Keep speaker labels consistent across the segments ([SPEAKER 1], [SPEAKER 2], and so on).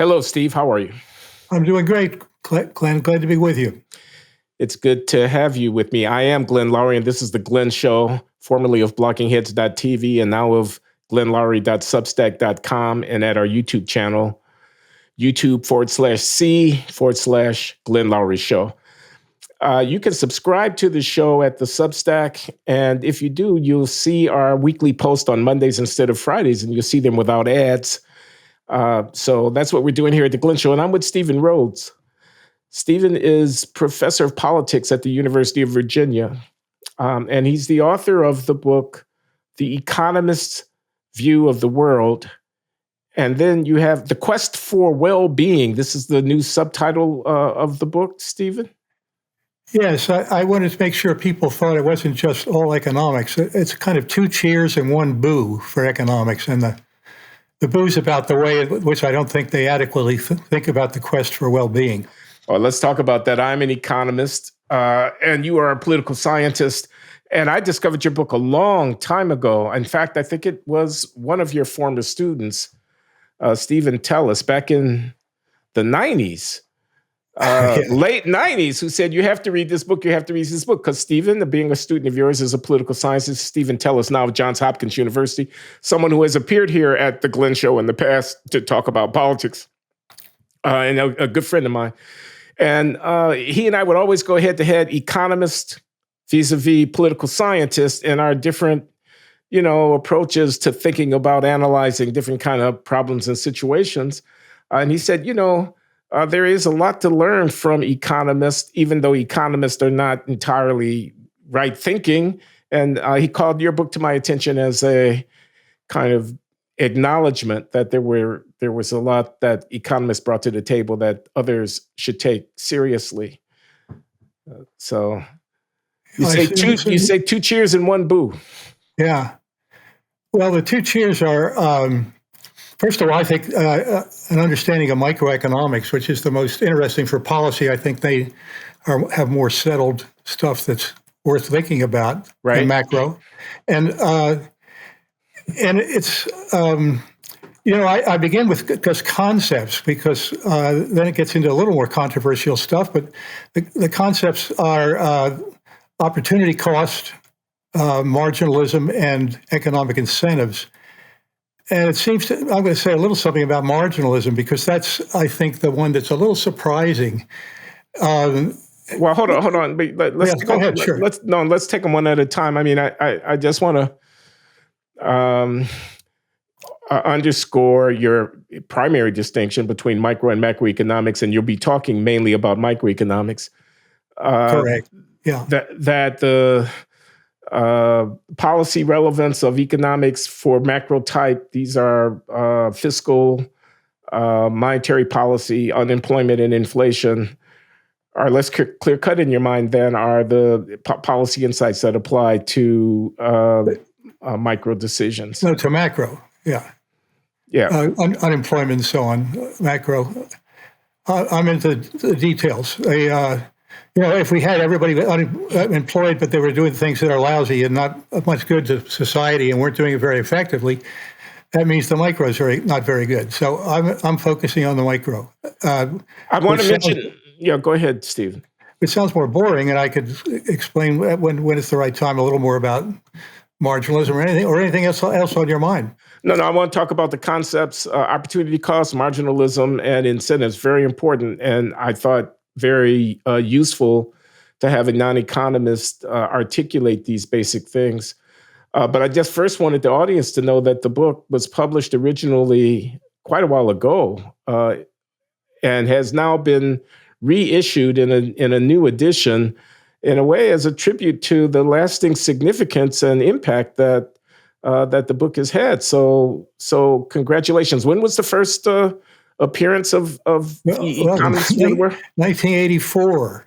[SPEAKER 1] Hello, Steve. How are you?
[SPEAKER 2] I'm doing great, Glenn. Glad to be with you.
[SPEAKER 1] It's good to have you with me. I am Glenn Loury, and this is The Glenn Show, formerly of bloggingheads.tv and now of glennloury.substack.com and at our YouTube channel, YouTube.com/C/Glenn Loury Show. You can subscribe to the show at the Substack, and if you do, you'll see our weekly post on Mondays instead of Fridays, and you'll see them without ads. So that's what we're doing here at The Glenn Show, and I'm with Stephen Rhoads. Stephen is professor of politics at the University of Virginia, and he's the author of the book, The Economist's View of the World. And then you have The Quest for Well-Being. This is the new subtitle of the book, Stephen?
[SPEAKER 2] Yes, I wanted to make sure people thought it wasn't just all economics. It's kind of two cheers and one boo for economics. And the boo's about the way in which I don't think they adequately think about the quest for well-being.
[SPEAKER 1] Well, let's talk about that. I'm an economist, and you are a political scientist. And I discovered your book a long time ago. In fact, I think it was one of your former students, Stephen Tellis, back in the 90s. Late 90s, who said, you have to read this book, because Stephen, being a student of yours, is a political scientist. Stephen Tellis, now of Johns Hopkins University, someone who has appeared here at the Glenn Show in the past to talk about politics, and a good friend of mine. And he and I would always go head to head, economist vis-a-vis political scientist, in our different, approaches to thinking about analyzing different kind of problems and situations. And he said, there is a lot to learn from economists, even though economists are not entirely right thinking. And he called your book to my attention as a kind of acknowledgement that there was a lot that economists brought to the table that others should take seriously. So you say two cheers and one boo.
[SPEAKER 2] Yeah. Well, the two cheers are, first of all, I think an understanding of microeconomics, which is the most interesting for policy. I think they have more settled stuff that's worth thinking about than macro. And it's, I begin with just concepts because then it gets into a little more controversial stuff. But the concepts are opportunity cost, marginalism, and economic incentives. And it seems I'm going to say a little something about marginalism because that's, I think, the one that's a little surprising.
[SPEAKER 1] Well, hold on. Let's
[SPEAKER 2] go ahead. Sure.
[SPEAKER 1] Let's take them one at a time. I mean, I just want to underscore your primary distinction between micro and macroeconomics, and you'll be talking mainly about microeconomics.
[SPEAKER 2] Correct. Yeah.
[SPEAKER 1] That the policy relevance of economics for macro type, these are fiscal, monetary policy, unemployment, and inflation, are less clear cut in your mind than are the policy insights that apply to micro decisions.
[SPEAKER 2] No, to macro. Yeah.
[SPEAKER 1] Yeah.
[SPEAKER 2] Unemployment and so on. Macro. I'm into the details. If we had everybody unemployed, but they were doing things that are lousy and not much good to society and weren't doing it very effectively, that means the micros are not very good. So I'm focusing on the micro.
[SPEAKER 1] I want to mention. Yeah, go ahead, Stephen.
[SPEAKER 2] It sounds more boring, and I could explain when it's the right time a little more about marginalism or anything else on your mind.
[SPEAKER 1] No, I want to talk about the concepts, opportunity cost, marginalism, and incentives. Very important, and I thought very useful to have a non-economist articulate these basic things. But I just first wanted the audience to know that the book was published originally quite a while ago and has now been reissued in a new edition, in a way as a tribute to the lasting significance and impact that the book has had. So congratulations. When was the first appearance of Economist?
[SPEAKER 2] 1984.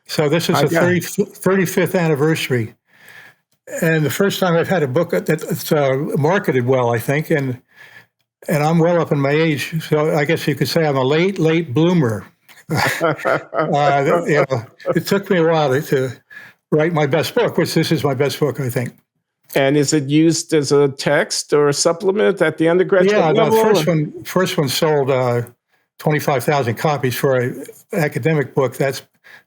[SPEAKER 2] So this is the 35th anniversary. And the first time I've had a book that's marketed well, I think, and I'm well up in my age. So I guess you could say I'm a late bloomer. It took me a while to write my best book, which this is my best book, I think.
[SPEAKER 1] And is it used as a text or a supplement at the undergraduate level?
[SPEAKER 2] Yeah, the first one sold 25,000 copies for an academic book. That's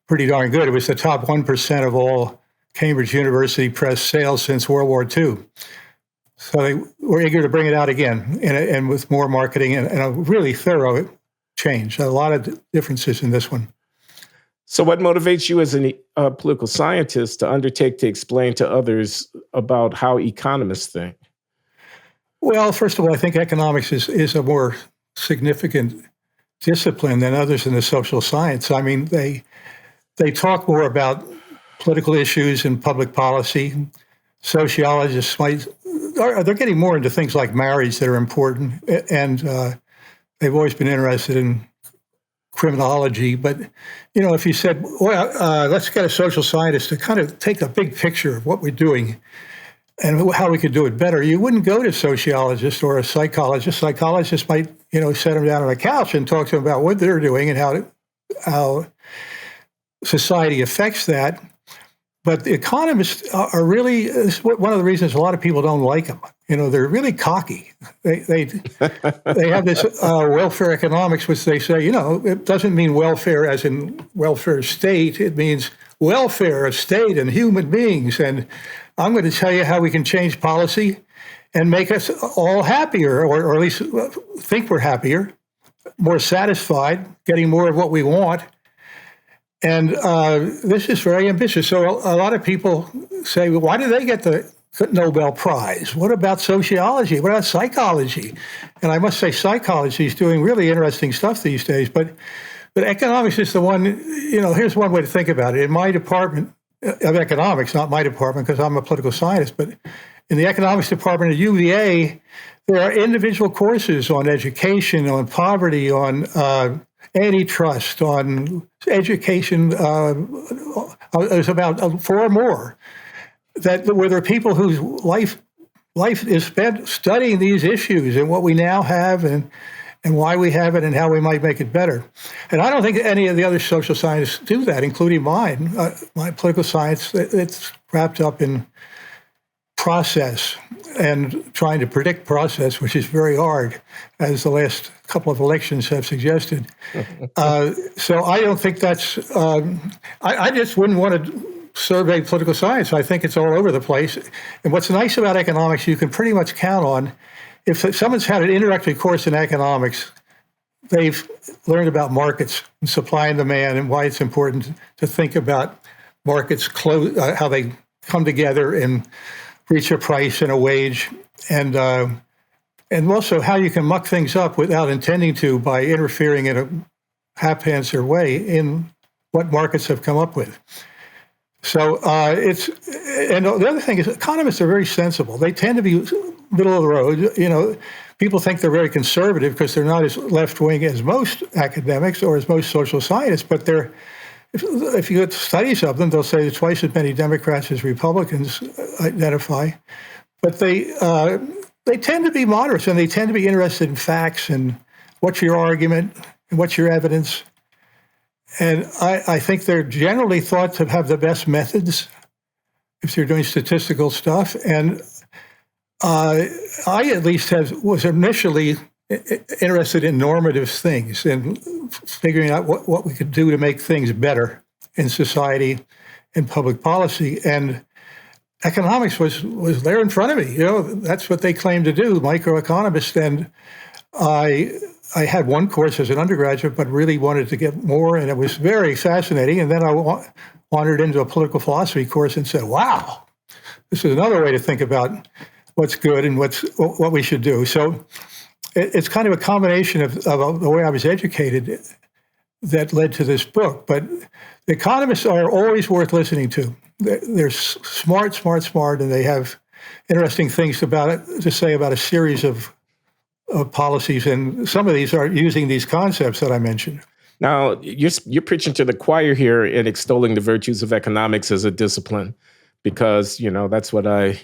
[SPEAKER 2] pretty darn good. It was the top 1% of all Cambridge University Press sales since World War II. So they were eager to bring it out again and with more marketing and a really thorough change. A lot of differences in this one.
[SPEAKER 1] So what motivates you as a political scientist to undertake to explain to others about how economists think?
[SPEAKER 2] Well, first of all, I think economics is a more significant discipline than others in the social science. I mean, they talk more about political issues and public policy. Sociologists they're getting more into things like marriage that are important, and they've always been interested in criminology. But, if you said, well, let's get a social scientist to kind of take a big picture of what we're doing and how we could do it better, you wouldn't go to a sociologist or a psychologist. Psychologists might, set them down on a couch and talk to them about what they're doing and how society affects that. But the economists are really, this is one of the reasons a lot of people don't like them. They're really cocky. They have this welfare economics, which they say, it doesn't mean welfare as in welfare state. It means welfare of state and human beings. And I'm going to tell you how we can change policy and make us all happier, or at least think we're happier, more satisfied, getting more of what we want. And this is very ambitious. So a lot of people say, well, why do they get the Nobel Prize? What about sociology? What about psychology? And I must say psychology is doing really interesting stuff these days. But economics is the one, here's one way to think about it. In my department of economics, not my department because I'm a political scientist, but in the economics department at UVA, there are individual courses on education, on poverty, on antitrust, on education. There's about 4 more where there are people whose life is spent studying these issues and what we now have and why we have it and how we might make it better. And I don't think any of the other social scientists do that, including mine. My political science, it's wrapped up in process and trying to predict process, which is very hard, as the last couple of elections have suggested. So I don't think that's, I just wouldn't want to survey political science. I think it's all over the place. And what's nice about economics, you can pretty much count on, if someone's had an introductory course in economics, they've learned about markets and supply and demand and why it's important to think about markets, how they come together and reach a price and a wage, and also how you can muck things up without intending to by interfering in a haphazard way in what markets have come up with. So and the other thing is economists are very sensible. They tend to be middle of the road. People think they're very conservative because they're not as left-wing as most academics or as most social scientists, but if you get studies of them, they'll say there's twice as many Democrats as Republicans identify. But they tend to be moderates, and they tend to be interested in facts and what's your argument and what's your evidence. And I think they're generally thought to have the best methods if they're doing statistical stuff. And I at least was initially interested in normative things and figuring out what we could do to make things better in society and public policy. And economics was there in front of me. That's what they claimed to do, microeconomists. And I had one course as an undergraduate, but really wanted to get more, and it was very fascinating. And then I wandered into a political philosophy course and said, wow, this is another way to think about what's good and what we should do. So it's kind of a combination of the way I was educated that led to this book. But the economists are always worth listening to. They're smart, and they have interesting things to say about a series of policies. And some of these are using these concepts that I mentioned.
[SPEAKER 1] Now, you're preaching to the choir here in extolling the virtues of economics as a discipline, because, that's what I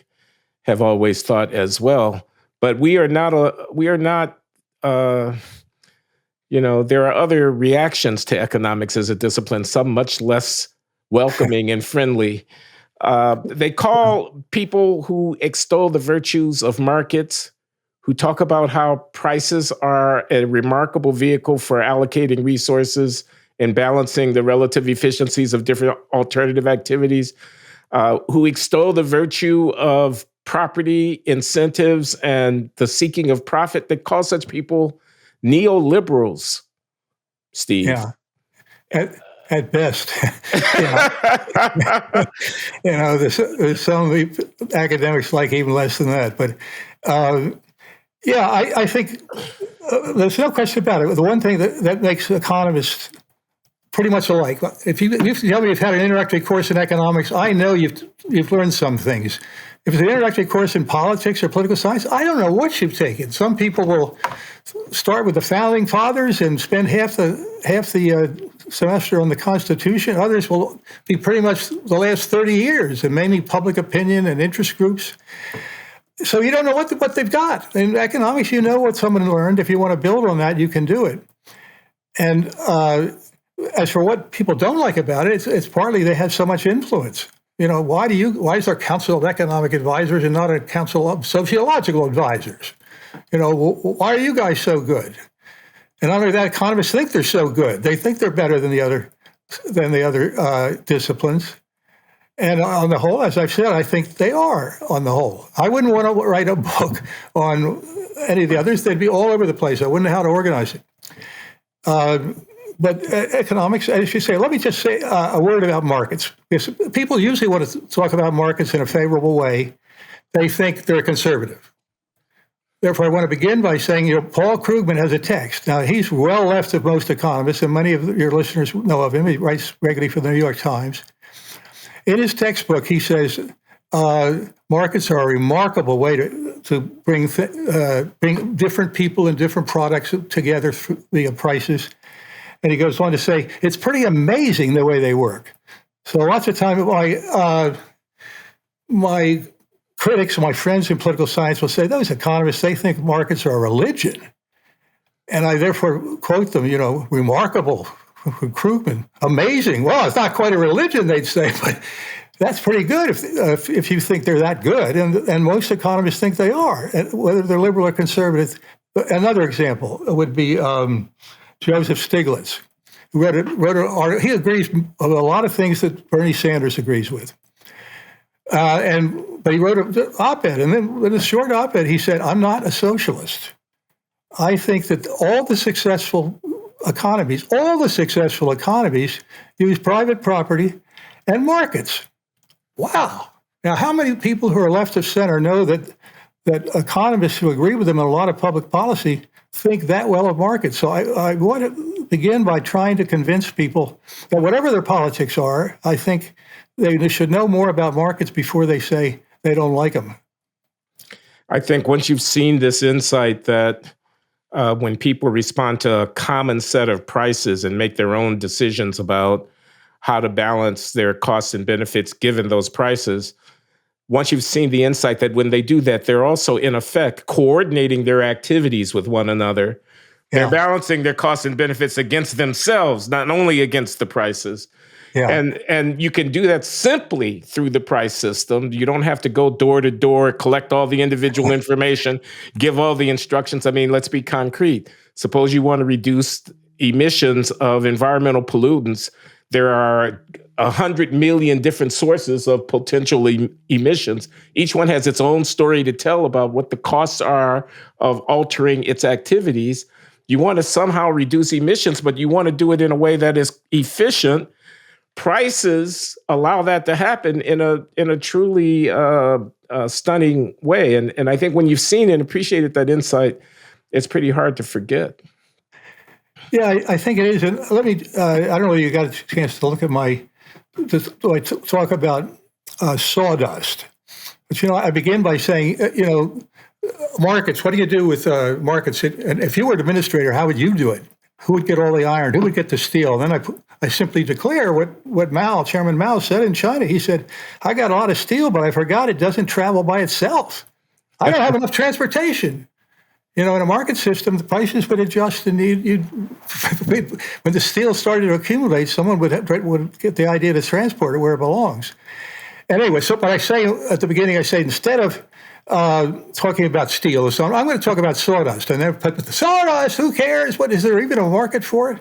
[SPEAKER 1] have always thought as well. But there are other reactions to economics as a discipline, some much less welcoming and friendly. They call people who extol the virtues of markets who talk about how prices are a remarkable vehicle for allocating resources and balancing the relative efficiencies of different alternative activities, who extol the virtue of property incentives and the seeking of profit, that call such people neoliberals, Steve.
[SPEAKER 2] Yeah, at best. There's some academics like even less than that. But I think there's no question about it. The one thing that makes economists pretty much alike. If you tell me you've had an introductory course in economics, I know you've learned some things. If it's an introductory course in politics or political science, I don't know what you've taken. Some people will start with the founding fathers and spend half the semester on the Constitution. Others will be pretty much the last 30 years, and mainly public opinion and interest groups. So you don't know what they've got. In economics, you know what someone learned. If you want to build on that, you can do it. And as for what people don't like about it, it's partly they have so much influence. Why is there a council of economic advisors and not a council of sociological advisors? Why are you guys so good? And not only that, economists think they're so good. They think they're better than the other disciplines. And on the whole, as I've said, I think they are on the whole. I wouldn't want to write a book on any of the others. They'd be all over the place. I wouldn't know how to organize it. But economics, as you say, let me just say a word about markets. Because people usually want to talk about markets in a favorable way. They think they're conservative. Therefore, I want to begin by saying, Paul Krugman has a text. Now, he's well left of most economists, and many of your listeners know of him. He writes regularly for the New York Times. In his textbook, he says markets are a remarkable way to bring different people and different products together via prices. And he goes on to say, it's pretty amazing the way they work. So lots of time, my critics, my friends in political science will say, those economists, they think markets are a religion. And I therefore quote them, remarkable, Krugman, amazing. Well, it's not quite a religion, they'd say, but that's pretty good if you think they're that good. And most economists think they are, whether they're liberal or conservative. Another example would be Joseph Stiglitz, who wrote an article. He agrees with a lot of things that Bernie Sanders agrees with. But he wrote an op-ed, and then in a short op-ed, he said, I'm not a socialist. I think that all the successful economies use private property and markets. Wow. Now, how many people who are left of center know that economists who agree with them on a lot of public policy think that well of markets? So I want to begin by trying to convince people that whatever their politics are, I think they should know more about markets before they say they don't like them.
[SPEAKER 1] I think once you've seen this insight that when people respond to a common set of prices and make their own decisions about how to balance their costs and benefits given those prices, once you've seen the insight that when they do that, they're also, in effect, coordinating their activities with one another. Yeah. They're balancing their costs and benefits against themselves, not only against the prices. Yeah. And you can do that simply through the price system. You don't have to go door to door, collect all the individual information, give all the instructions. I mean, let's be concrete. Suppose you want to reduce emissions of environmental pollutants. There are 100 million different sources of potential emissions. Each one has its own story to tell about what the costs are of altering its activities. You want to somehow reduce emissions, but you want to do it in a way that is efficient. Prices allow that to happen in a truly stunning way. And I think when you've seen and appreciated that insight, it's pretty hard to forget.
[SPEAKER 2] Yeah, I think it is. And let me, I don't know if you got a chance to look at talk about sawdust. But, I begin by saying, markets, what do you do with markets? And if you were an administrator, how would you do it? Who would get all the iron? Who would get the steel? And then I simply declare what Chairman Mao said in China. He said, I got a lot of steel, but I forgot it doesn't travel by itself. I don't have enough transportation. In a market system, the prices would adjust, and when the steel started to accumulate, someone would get the idea to transport it where it belongs. And anyway, so but I say at the beginning, I say instead of talking about steel or something, I'm going to talk about sawdust. And then put the sawdust. Who cares? What is there even a market for it?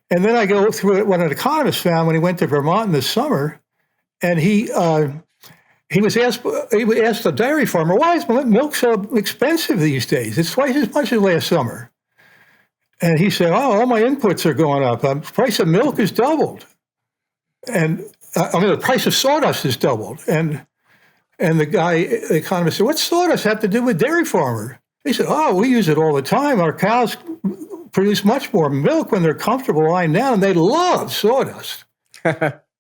[SPEAKER 2] And then I go through what an economist found when he went to Vermont in the summer, and he was asked a dairy farmer, why is milk so expensive these days? It's twice as much as last summer. And he said, oh, all my inputs are going up. The price of milk has doubled. And the price of sawdust has doubled. And the economist said, what's sawdust have to do with dairy farmer? He said, oh, we use it all the time. Our cows produce much more milk when they're comfortable lying down, and they love sawdust.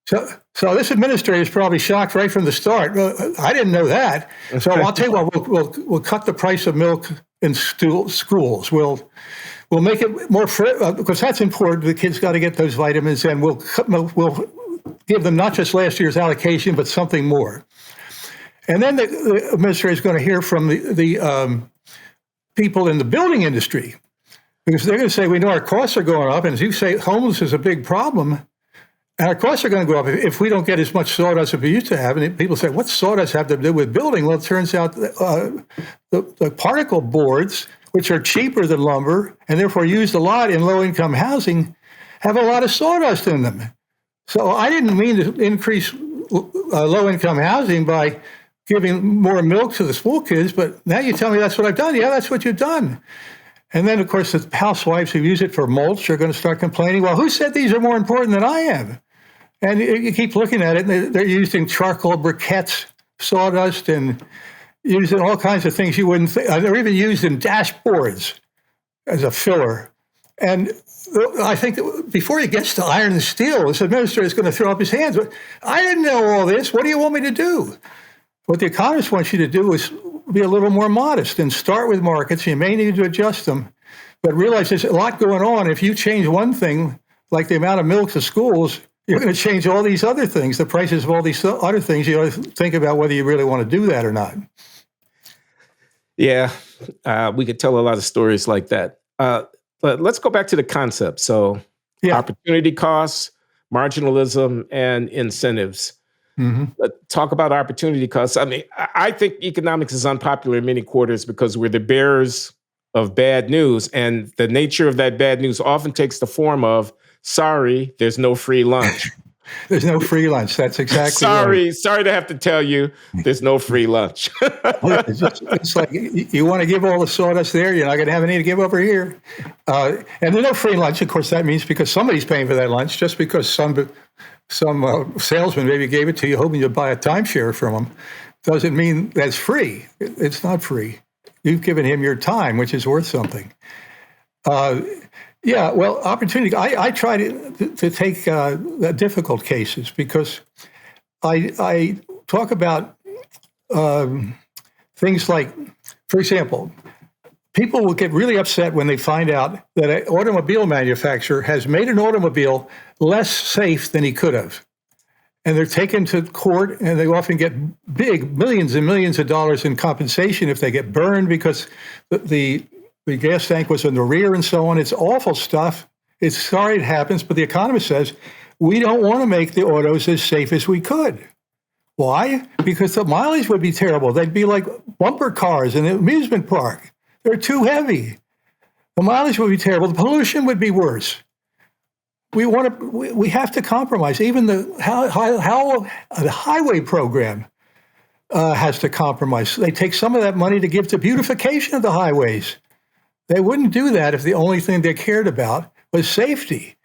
[SPEAKER 2] So this administrator is probably shocked right from the start. I didn't know that. So I'll tell you what, we'll cut the price of milk in schools. We'll make it more because that's important. The kids got to get those vitamins, and we'll give them not just last year's allocation, but something more. And then the administrator is going to hear from the people in the building industry, because they're going to say, we know our costs are going up. And as you say, homeless is a big problem. And our costs are going to go up if we don't get as much sawdust as we used to have. And people say, what's sawdust have to do with building? Well, it turns out the particle boards, which are cheaper than lumber and therefore used a lot in low-income housing, have a lot of sawdust in them. So I didn't mean to increase low-income housing by giving more milk to the school kids, but now you tell me that's what I've done. Yeah, that's what you've done. And then, of course, the housewives who use it for mulch are going to start complaining, well, who said these are more important than I am? And you keep looking at it, and they're using charcoal briquettes, sawdust, and using all kinds of things you wouldn't think. They're even used in dashboards as a filler. And I think that before he gets to iron and steel, this administrator is going to throw up his hands. I didn't know all this. What do you want me to do? What the economists want you to do is be a little more modest and start with markets. You may need to adjust them, but realize there's a lot going on. If you change one thing, like the amount of milk to schools, you're going to change all these other things, the prices of all these other things. You ought to think about whether you really want to do that or not.
[SPEAKER 1] Yeah, we could tell a lot of stories like that. But let's go back to the concept. So opportunity costs, marginalism, and incentives. Mm-hmm. Talk about opportunity costs. I mean, I think economics is unpopular in many quarters because we're the bearers of bad news. And the nature of that bad news often takes the form of, sorry, there's no free lunch.
[SPEAKER 2] There's no free lunch. That's exactly
[SPEAKER 1] right. Sorry to have to tell you, there's no free lunch.
[SPEAKER 2] It's like you want to give all the sawdust there, you're not going to have any to give over here. And there's no free lunch. Of course, that means because somebody's paying for that lunch, just because some salesman maybe gave it to you hoping you'd buy a timeshare from him, doesn't mean that's free. It's not free. You've given him your time, which is worth something. Yeah, well, opportunity. I try to take the difficult cases because I talk about things like, for example, people will get really upset when they find out that an automobile manufacturer has made an automobile less safe than he could have. And they're taken to court, and they often get big millions and millions of dollars in compensation if they get burned because the gas tank was in the rear and so on. It's awful stuff. It's sorry it happens, but the economist says, we don't want to make the autos as safe as we could. Why? Because the mileage would be terrible. They'd be like bumper cars in an amusement park. They're too heavy. The mileage would be terrible. The pollution would be worse. We have to compromise. Even the highway program has to compromise. They take some of that money to give to beautification of the highways. They wouldn't do that if the only thing they cared about was safety.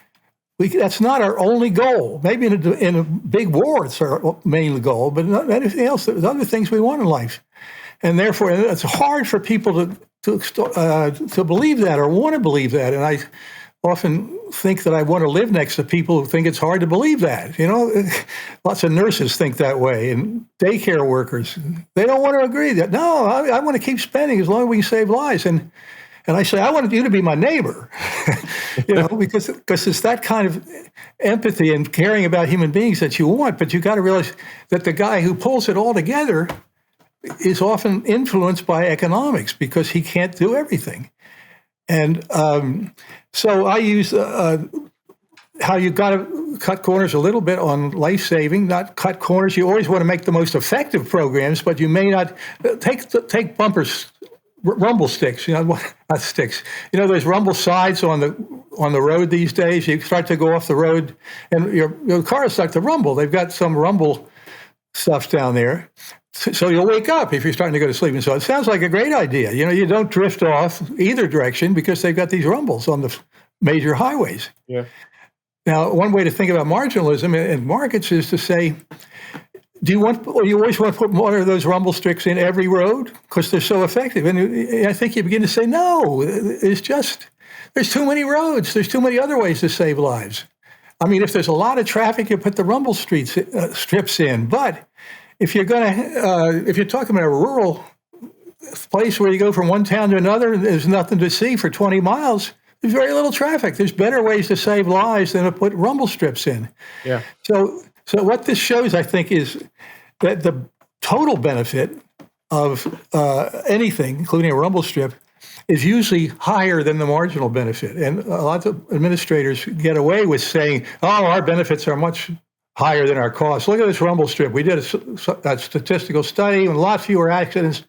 [SPEAKER 2] That's not our only goal. Maybe in a big war, it's our main goal, but not anything else. There's other things we want in life. And therefore, it's hard for people to believe that or want to believe that. And I often think that I want to live next to people who think it's hard to believe that. You know, lots of nurses think that way, and daycare workers, they don't want to agree that, no, I want to keep spending as long as we can save lives. And I say, I want you to be my neighbor, you know, because it's that kind of empathy and caring about human beings that you want. But you got to realize that the guy who pulls it all together is often influenced by economics because he can't do everything. And so I use how you got to cut corners a little bit on life saving, not cut corners. You always want to make the most effective programs, but you may not take bumpers, rumble sticks. Not sticks. There's rumble sides on the road these days. You start to go off the road, and your car starts to rumble. They've got some rumble stuff down there. So you'll wake up if you're starting to go to sleep. And so it sounds like a great idea. You don't drift off either direction because they've got these rumbles on the major highways.
[SPEAKER 1] Yeah.
[SPEAKER 2] Now, one way to think about marginalism in markets is to say, you always want to put one of those rumble sticks in every road because they're so effective? And I think you begin to say, no, there's too many roads. There's too many other ways to save lives. I mean, if there's a lot of traffic, you put the rumble strips in. But if you're talking about a rural place where you go from one town to another, and there's nothing to see for 20 miles, there's very little traffic. There's better ways to save lives than to put rumble strips in.
[SPEAKER 1] Yeah.
[SPEAKER 2] So what this shows, I think, is that the total benefit of anything, including a rumble strip, is usually higher than the marginal benefit. And a lot of administrators get away with saying, oh, our benefits are much higher than our costs. Look at this rumble strip. We did a statistical study and a lot fewer accidents.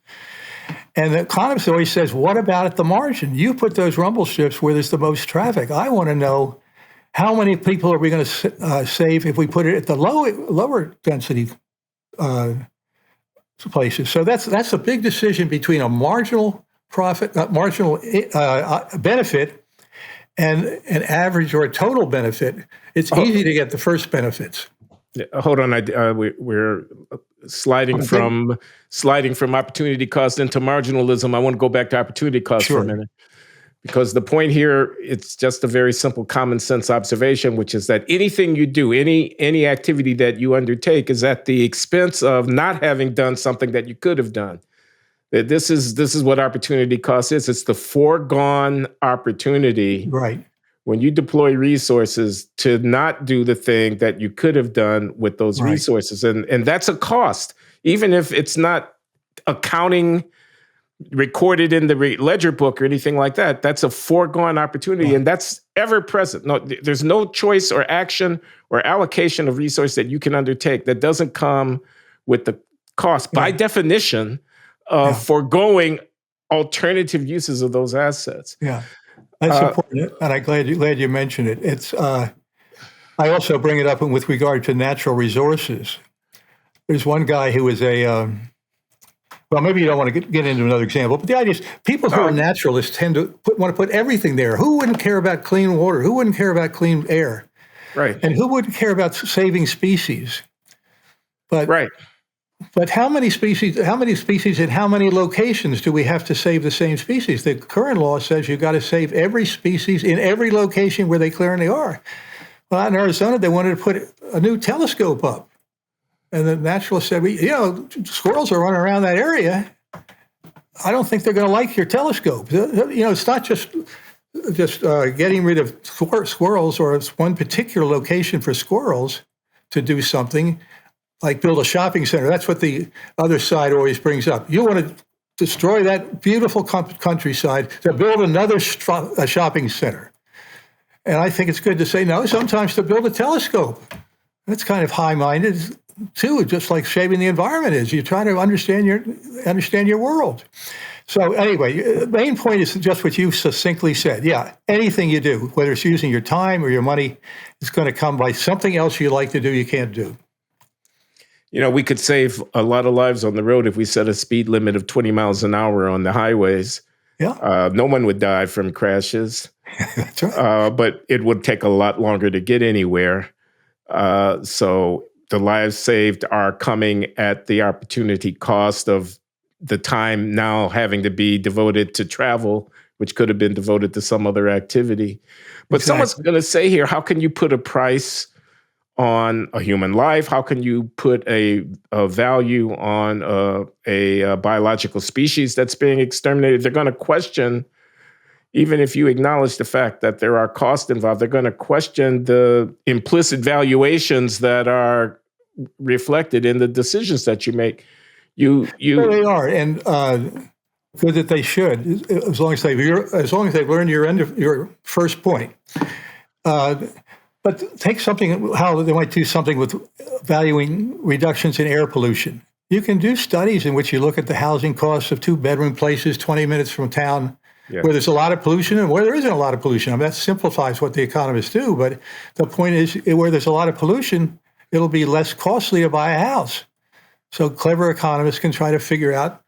[SPEAKER 2] And the economist always says, what about at the margin? You put those rumble strips where there's the most traffic. I want to know how many people are we going to save if we put it at the lower density places. So that's a big decision between a marginal benefit and an average or a total benefit. It's easy to get the first benefits.
[SPEAKER 1] Hold on, we're sliding from opportunity cost into marginalism. I want to go back to opportunity cost for a minute, because the point here, it's just a very simple common sense observation, which is that anything you do, any activity that you undertake, is at the expense of not having done something that you could have done. This is what opportunity cost is. It's the foregone opportunity.
[SPEAKER 2] Right.
[SPEAKER 1] When you deploy resources to not do the thing that you could have done with those resources. And that's a cost, even if it's not accounting recorded in the ledger book or anything like that. That's a foregone opportunity, and that's ever present. No, there's no choice or action or allocation of resource that you can undertake that doesn't come with the cost, by definition, of foregoing alternative uses of those assets.
[SPEAKER 2] Yeah. That's important, and I'm glad you mentioned it. It's I also bring it up with regard to natural resources. There's one guy who is well, maybe you don't want to get into another example, but the idea is people who are naturalists tend to want to put everything there. Who wouldn't care about clean water? Who wouldn't care about clean air?
[SPEAKER 1] Right.
[SPEAKER 2] And who wouldn't care about saving species? But how many species in how many locations do we have to save the same species? The current law says you've got to save every species in every location where they clearly are. Well, out in Arizona, they wanted to put a new telescope up. And the naturalist said, squirrels are running around that area. I don't think they're going to like your telescope. It's not just getting rid of squirrels or one particular location for squirrels to do something. Like build a shopping center. That's what the other side always brings up. You want to destroy that beautiful countryside to build another shopping center. And I think it's good to say, no, sometimes to build a telescope. That's kind of high-minded, too, just like saving the environment is. You try to understand your world. So anyway, the main point is just what you succinctly said. Yeah, anything you do, whether it's using your time or your money, is going to come by something else you like to do you can't do.
[SPEAKER 1] We could save a lot of lives on the road if we set a speed limit of 20 miles an hour on the highways.
[SPEAKER 2] Yeah.
[SPEAKER 1] No one would die from crashes.
[SPEAKER 2] That's right.
[SPEAKER 1] But it would take a lot longer to get anywhere. So the lives saved are coming at the opportunity cost of the time now having to be devoted to travel, which could have been devoted to some other activity. But someone's going to say here, how can you put a price on a human life? How can you put a value on a biological species that's being exterminated? They're going to question, even if you acknowledge the fact that there are costs involved, they're going to question the implicit valuations that are reflected in the decisions that you make. Well,
[SPEAKER 2] they are, and good that they should, as long as they've learned your first point. But take something, how they might do something with valuing reductions in air pollution. You can do studies in which you look at the housing costs of 2-bedroom places 20 minutes from town where there's a lot of pollution and where there isn't a lot of pollution. I mean, that simplifies what the economists do, but the point is where there's a lot of pollution, it'll be less costly to buy a house. So clever economists can try to figure out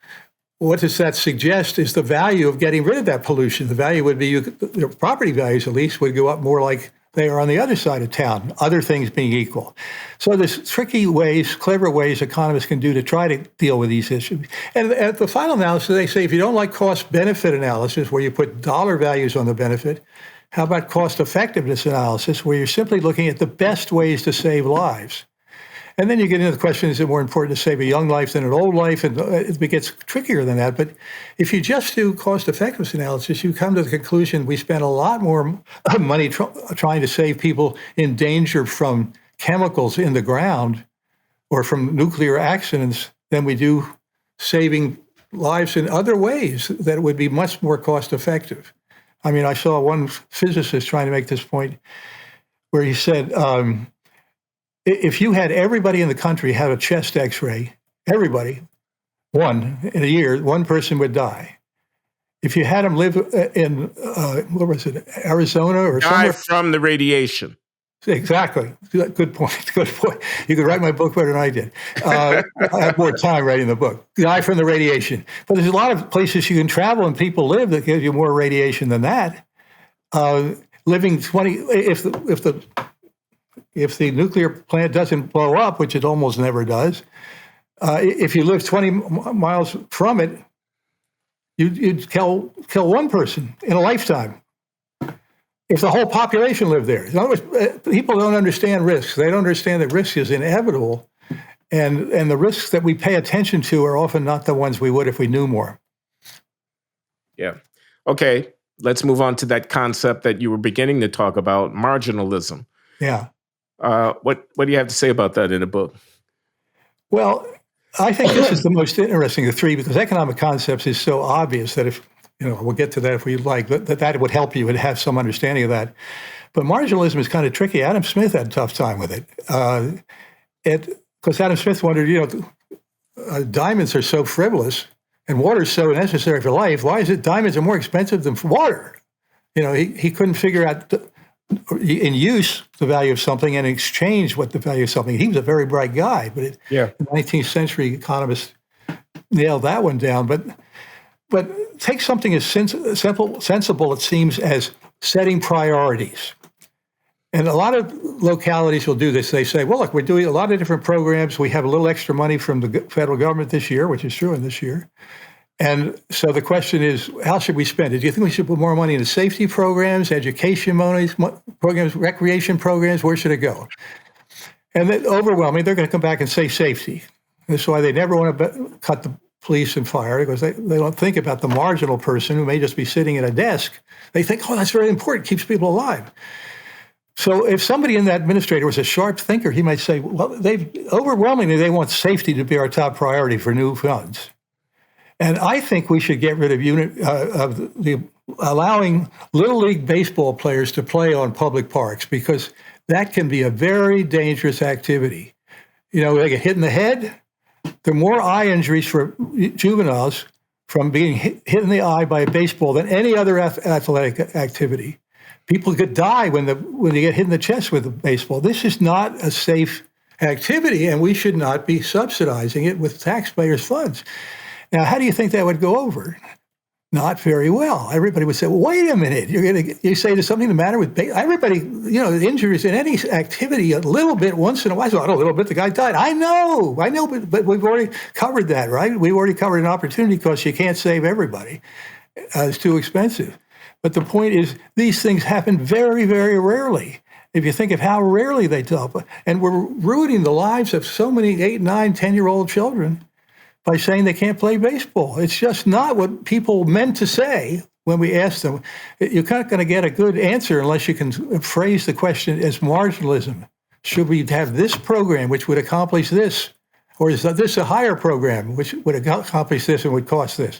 [SPEAKER 2] what does that suggest is the value of getting rid of that pollution. The value would be, your property values at least would go up more like they are on the other side of town, other things being equal. So there's tricky ways, clever ways economists can do to try to deal with these issues. And at the final analysis, they say if you don't like cost-benefit analysis, where you put dollar values on the benefit, how about cost-effectiveness analysis, where you're simply looking at the best ways to save lives? And then you get into the question, is it more important to save a young life than an old life? And it gets trickier than that. But if you just do cost-effectiveness analysis, you come to the conclusion we spend a lot more money trying to save people in danger from chemicals in the ground or from nuclear accidents than we do saving lives in other ways that would be much more cost-effective. I mean, I saw one physicist trying to make this point where he said, if you had everybody in the country have a chest X-ray, everybody, one in a year, one person would die. If you had them live in, what was it, Arizona or somewhere?
[SPEAKER 1] Die from the radiation.
[SPEAKER 2] Exactly. Good point. Good point. You could write my book better than I did. I have more time writing the book. Die from the radiation. But there's a lot of places you can travel and people live that give you more radiation than that. Living 20, if the nuclear plant doesn't blow up, which it almost never does, if you live 20 miles from it, you'd kill one person in a lifetime. If the whole population lived there. In other words, people don't understand risks. They don't understand that risk is inevitable, and the risks that we pay attention to are often not the ones we would if we knew more.
[SPEAKER 1] Yeah. Okay, let's move on to that concept that you were beginning to talk about, marginalism.
[SPEAKER 2] Yeah.
[SPEAKER 1] What do you have to say about that in the book?
[SPEAKER 2] Well, I think this is the most interesting of the three because economic concepts is so obvious that if, we'll get to that if we like, but that would help you and have some understanding of that. But marginalism is kind of tricky. Adam Smith had a tough time with it. Because Adam Smith wondered, diamonds are so frivolous and water is so necessary for life. Why is it diamonds are more expensive than water? He couldn't figure out in use the value of something and in exchange what the value of something. He was a very bright guy, but the 19th century economists nailed that one down. But take something as sensible, it seems, as setting priorities. And a lot of localities will do this. They say, well, look, we're doing a lot of different programs. We have a little extra money from the federal government this year, which is true in this year. And so the question is, how should we spend it? Do you think we should put more money into safety programs, education programs, recreation programs? Where should it go? And then overwhelmingly, they're going to come back and say safety. That's why they never want to cut the police and fire, because they don't think about the marginal person who may just be sitting at a desk. They think, oh, that's very important, keeps people alive. So if somebody in that administrator was a sharp thinker, he might say, well, overwhelmingly, they want safety to be our top priority for new funds. And I think we should get rid of allowing Little League baseball players to play on public parks, because that can be a very dangerous activity. They get hit in the head. There are more eye injuries for juveniles from being hit in the eye by a baseball than any other athletic activity. People could die when they get hit in the chest with a baseball. This is not a safe activity, and we should not be subsidizing it with taxpayers' funds. Now, how do you think that would go over? Not very well. Everybody would say, well, wait a minute. You say there's something the matter with everybody, injuries in any activity a little bit once in a while. So, a little bit, the guy died. I know, but we've already covered that, right? We've already covered an opportunity cost. You can't save everybody. It's too expensive. But the point is, these things happen very, very rarely. If you think of how rarely they do, and we're ruining the lives of so many 8, 9, 10-year-old children by saying they can't play baseball. It's just not what people meant to say when we asked them. You're not going to get a good answer unless you can phrase the question as marginalism. Should we have this program which would accomplish this? Or is this a higher program which would accomplish this and would cost this?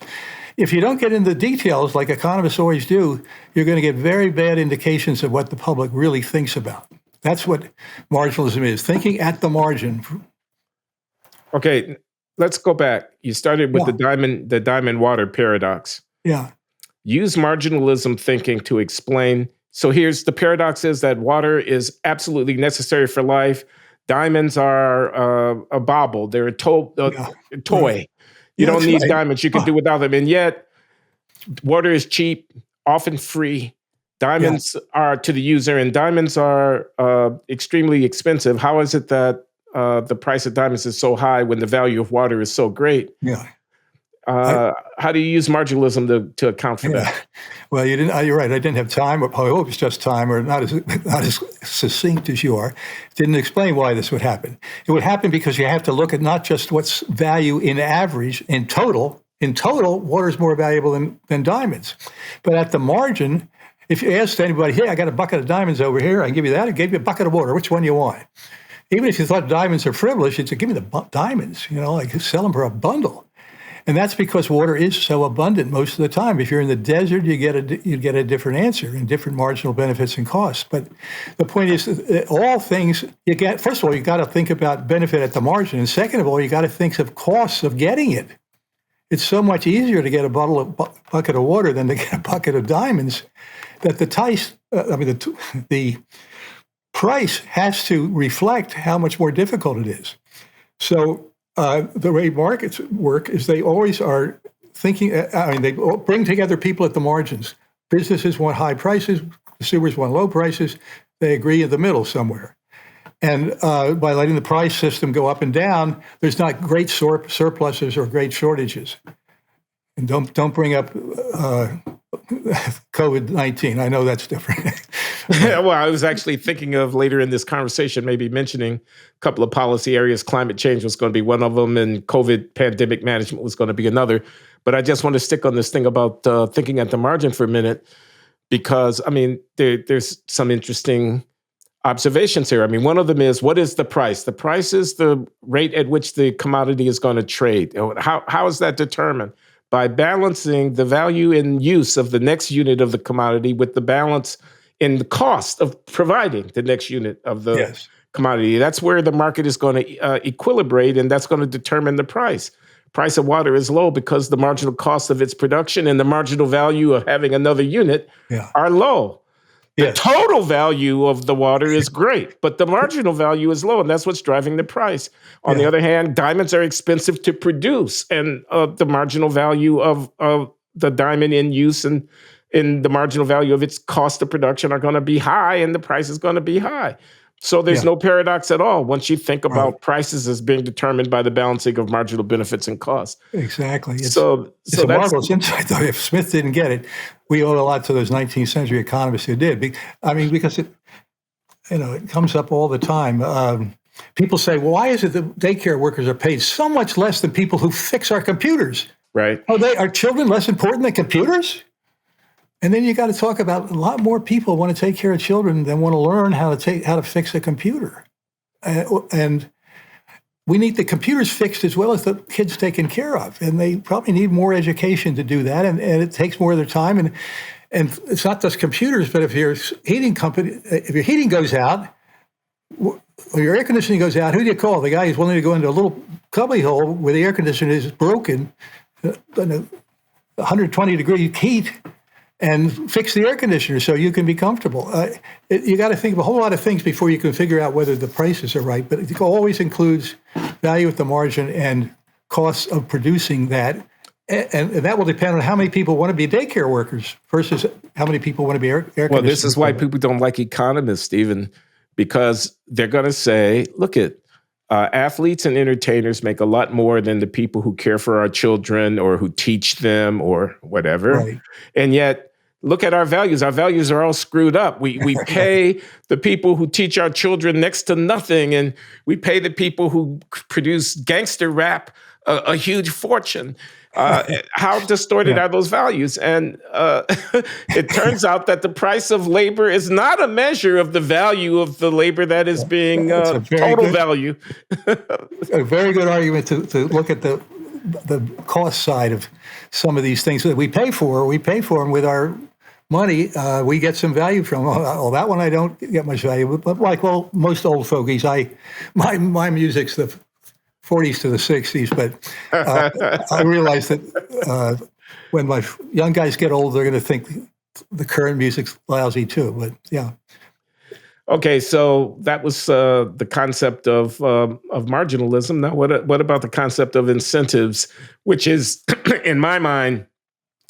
[SPEAKER 2] If you don't get into the details like economists always do, you're going to get very bad indications of what the public really thinks about That's what marginalism is, thinking at the margin.
[SPEAKER 1] Okay, let's go back. You started with
[SPEAKER 2] Yeah.
[SPEAKER 1] the diamond water paradox.
[SPEAKER 2] Yeah.
[SPEAKER 1] Use marginalism thinking to explain. So here's the paradox: is that water is absolutely necessary for life. Diamonds are a bauble; they're
[SPEAKER 2] Yeah.
[SPEAKER 1] a
[SPEAKER 2] Right.
[SPEAKER 1] toy. You
[SPEAKER 2] Yeah,
[SPEAKER 1] don't
[SPEAKER 2] that's
[SPEAKER 1] need
[SPEAKER 2] right.
[SPEAKER 1] diamonds; you could do without them. And yet, water is cheap, often free.
[SPEAKER 2] Yeah.
[SPEAKER 1] Diamonds are to the user, and diamonds are extremely expensive. How is it that the price of diamonds is so high when the value of water is so great?
[SPEAKER 2] Yeah. I,
[SPEAKER 1] How do you use marginalism to account for
[SPEAKER 2] yeah.
[SPEAKER 1] that?
[SPEAKER 2] Well, you didn't. You're right. I didn't have time. I hope it's just time, or not as succinct as you are. Didn't explain why this would happen. It would happen because you have to look at not just what's value in average, in total. In total, water is more valuable than diamonds, but at the margin, if you asked anybody, "Hey, I got a bucket of diamonds over here. I can give you that. I gave you a bucket of water. Which one do you want?" Even if you thought diamonds are frivolous, you'd say, "Give me the diamonds." Like sell them for a bundle. And that's because water is so abundant most of the time. If you're in the desert, you get a different answer and different marginal benefits and costs. But the point is, that all things you get. First of all, you got to think about benefit at the margin, and second of all, you got to think of costs of getting it. It's so much easier to get a bucket of water than to get a bucket of diamonds. That the price has to reflect how much more difficult it is. So. The way markets work is they always are thinking, they bring together people at the margins. Businesses want high prices, consumers want low prices. They agree in the middle somewhere. And by letting the price system go up and down, there's not great surpluses or great shortages. And don't bring up COVID-19. I know that's different.
[SPEAKER 1] Well, I was actually thinking of later in this conversation, maybe mentioning a couple of policy areas. Climate change was going to be one of them, and COVID pandemic management was going to be another. But I just want to stick on this thing about thinking at the margin for a minute, because, there's some interesting observations here. One of them is, what is the price? The price is the rate at which the commodity is going to trade. How is that determined? By balancing the value in use of the next unit of the commodity with the balance in the cost of providing the next unit of the
[SPEAKER 2] Yes.
[SPEAKER 1] commodity. That's where the market is going to equilibrate, and that's going to determine the price. Price of water is low because the marginal cost of its production and the marginal value of having another unit are low. The total value of the water is great, but the marginal value is low, and that's what's driving the price. On the other hand, diamonds are expensive to produce, and the marginal value of the diamond in use and the marginal value of its cost of production are going to be high, and the price is going to be high. So there's no paradox at all once you think about prices as being determined by the balancing of marginal benefits and costs.
[SPEAKER 2] Exactly. It's
[SPEAKER 1] a
[SPEAKER 2] marvelous insight, though. If Smith didn't get it, we owe a lot to those 19th century economists who did. Because it comes up all the time. People say, well, why is it that daycare workers are paid so much less than people who fix our computers?
[SPEAKER 1] Right.
[SPEAKER 2] Are children less important than computers? And then you got to talk about a lot more people want to take care of children than want to learn how to fix a computer. And we need the computers fixed as well as the kids taken care of. And they probably need more education to do that. And it takes more of their time. And it's not just computers, but if your heating goes out, or your air conditioning goes out, who do you call? The guy who's willing to go into a little cubby hole where the air conditioner is broken, 120-degree heat, and fix the air conditioner so you can be comfortable. You got to think of a whole lot of things before you can figure out whether the prices are right. But it always includes value at the margin and costs of producing that. And that will depend on how many people want to be daycare workers versus how many people want to be air conditioners.
[SPEAKER 1] Well, this is why people don't like economists, Stephen, because they're going to say, look at athletes and entertainers make a lot more than the people who care for our children or who teach them or whatever.
[SPEAKER 2] Right.
[SPEAKER 1] And yet, look at our values. Our values are all screwed up. We pay the people who teach our children next to nothing, and we pay the people who produce gangster rap a huge fortune. How distorted are those values? And it turns out that the price of labor is not a measure of the value of the labor that is being total value.
[SPEAKER 2] A very good argument to look at the cost side of some of these things that we pay for. We pay for them with our money, we get some value from. Oh, that one I don't get much value. But like, well, most old fogies, my music's the 40s to the 60s. But I realize that when my young guys get old, they're going to think the current music's lousy too. But yeah.
[SPEAKER 1] Okay, so that was the concept of marginalism. Now, what about the concept of incentives, which is, in my mind,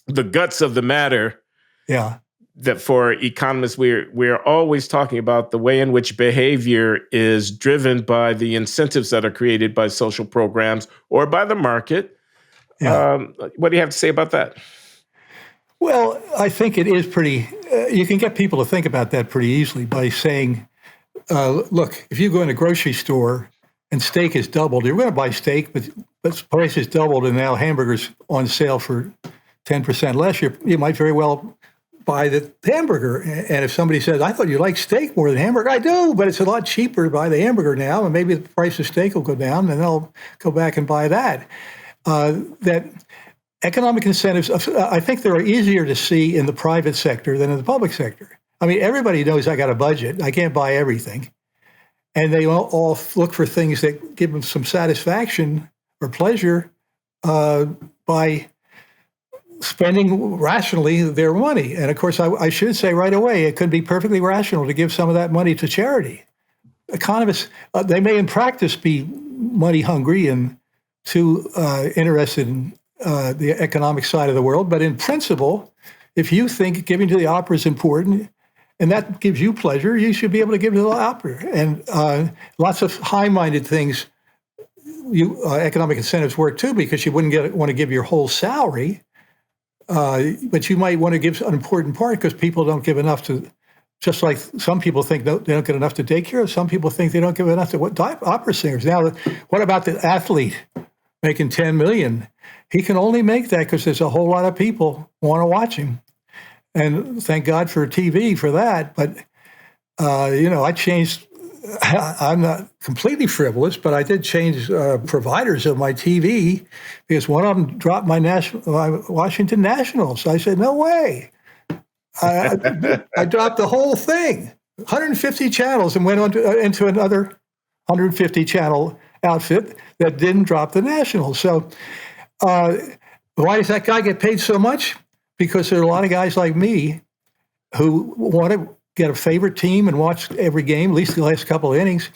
[SPEAKER 1] the guts of the matter?
[SPEAKER 2] Yeah.
[SPEAKER 1] That for economists, we're always talking about the way in which behavior is driven by the incentives that are created by social programs or by the market.
[SPEAKER 2] Yeah.
[SPEAKER 1] What do you have to say about that?
[SPEAKER 2] Well, I think it is pretty, you can get people to think about that pretty easily by saying, look, if you go in a grocery store and steak is doubled, you're going to buy steak, but the price is doubled and now hamburgers on sale for 10% less. You might very well buy the hamburger. And if somebody says, I thought you liked steak more than hamburger, I do, but it's a lot cheaper to buy the hamburger now, and maybe the price of steak will go down, and they'll go back and buy that. That economic incentives, I think they're easier to see in the private sector than in the public sector. I mean, everybody knows I got a budget. I can't buy everything. And they all look for things that give them some satisfaction or pleasure by spending rationally their money. And of course, I should say right away, it could be perfectly rational to give some of that money to charity. Economists, they may in practice be money hungry and too interested in the economic side of the world. But in principle, if you think giving to the opera is important and that gives you pleasure, you should be able to give to the opera. And lots of high-minded things, economic incentives work too, because you wouldn't want to give your whole salary. But you might want to give an important part because people don't give enough to, just like some people think they don't get enough to daycare, some people think they don't give enough to opera singers. Now, what about the athlete making $10 million? He can only make that because there's a whole lot of people want to watch him. And thank God for TV for that. But, I changed. I'm not completely frivolous, but I did change providers of my TV because one of them dropped my Washington Nationals. I said, no way. I dropped the whole thing, 150 channels, and went on into another 150 channel outfit that didn't drop the Nationals. So why does that guy get paid so much? Because there are a lot of guys like me who want to get a favorite team and watch every game, at least the last couple of innings.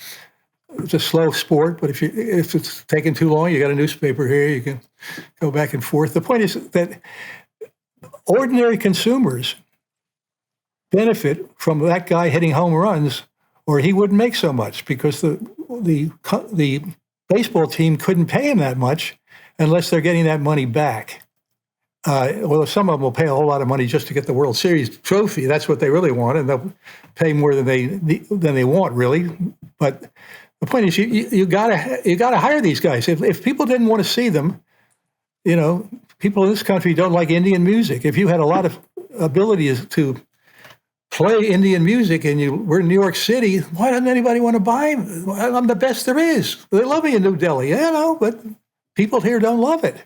[SPEAKER 2] It's a slow sport, but if it's taking too long, you got a newspaper here, you can go back and forth. The point is that ordinary consumers benefit from that guy hitting home runs, or he wouldn't make so much because the baseball team couldn't pay him that much unless they're getting that money back. Well, some of them will pay a whole lot of money just to get the World Series trophy. That's what they really want, and they'll pay more than they want, really. But the point is, you gotta hire these guys. If people didn't want to see them, people in this country don't like Indian music. If you had a lot of ability to play Indian music and we're in New York City, why doesn't anybody want to buy them? I'm the best there is. They love me in New Delhi, but people here don't love it.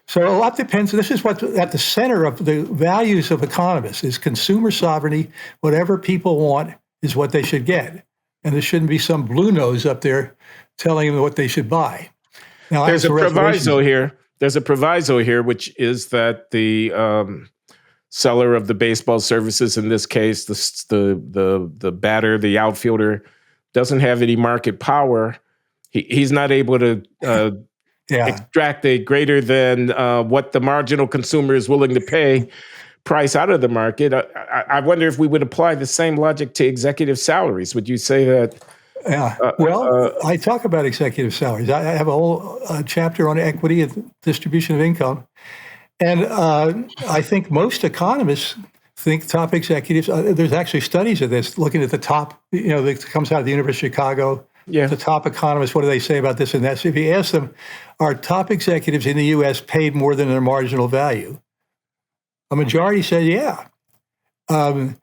[SPEAKER 2] So a lot depends. This is what's at the center of the values of economists is consumer sovereignty. Whatever people want is what they should get. And there shouldn't be some blue nose up there telling them what they should buy. Now,
[SPEAKER 1] there's a proviso here. There's a proviso here, which is that the seller of the baseball services, in this case, the batter, the outfielder, doesn't have any market power. He's not able to extract a greater than what the marginal consumer is willing to pay price out of the market. I wonder if we would apply the same logic to executive salaries. Would you say that?
[SPEAKER 2] Yeah. I talk about executive salaries. I have a whole chapter on equity and distribution of income. And I think most economists think top executives, there's actually studies of this, looking at the top, that comes out of the University of Chicago. Yeah. The top economists, what do they say about this and that? So if you ask them, are top executives in the U.S. paid more than their marginal value? A majority say, yeah. And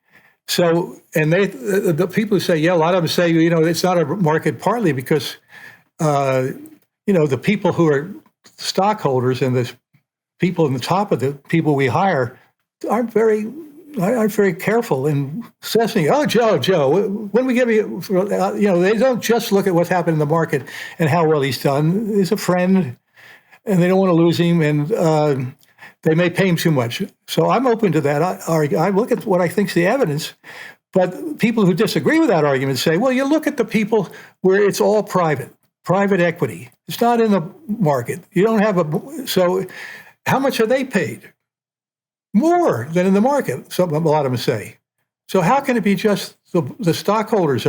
[SPEAKER 2] the people who say, yeah, a lot of them say, it's not a market partly because, the people who are stockholders and the people in the top of the people we hire aren't very I'm very careful in assessing. Oh, Joe, when we give you, they don't just look at what's happened in the market and how well he's done. He's a friend, and they don't want to lose him, and they may pay him too much. So I'm open to that. I look at what I think is the evidence. But people who disagree with that argument say, well, you look at the people where it's all private equity. It's not in the market. You don't have so how much are they paid? More than in the market, a lot of them say. So how can it be just the stockholders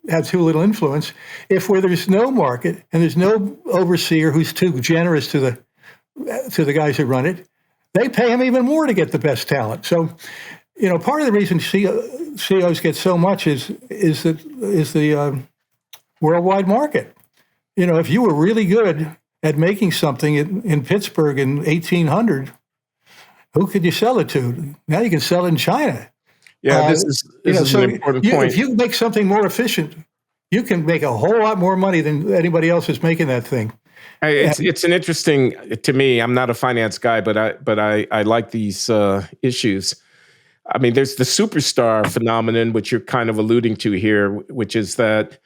[SPEAKER 2] have too little influence if where there's no market and there's no overseer who's too generous to the guys who run it, they pay them even more to get the best talent. So, part of the reason CEOs get so much is the worldwide market. If you were really good at making something in Pittsburgh in 1800, who could you sell it to? Now you can sell it in China.
[SPEAKER 1] Yeah, this is an important point.
[SPEAKER 2] If you make something more efficient, you can make a whole lot more money than anybody else who's making that thing.
[SPEAKER 1] It's an interesting, to me, I'm not a finance guy, but I like these issues. I mean, there's the superstar phenomenon, which you're kind of alluding to here, which is that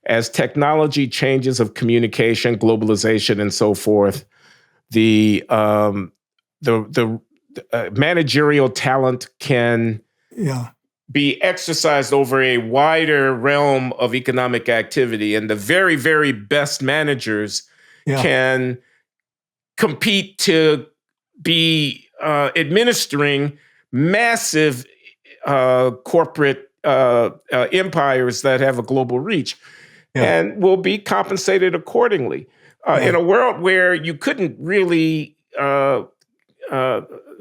[SPEAKER 1] as technology changes of communication, globalization, and so forth, the managerial talent can be exercised over a wider realm of economic activity, and the very, very best managers can compete to be administering massive corporate empires that have a global reach, and will be compensated accordingly. In a world where you couldn't really,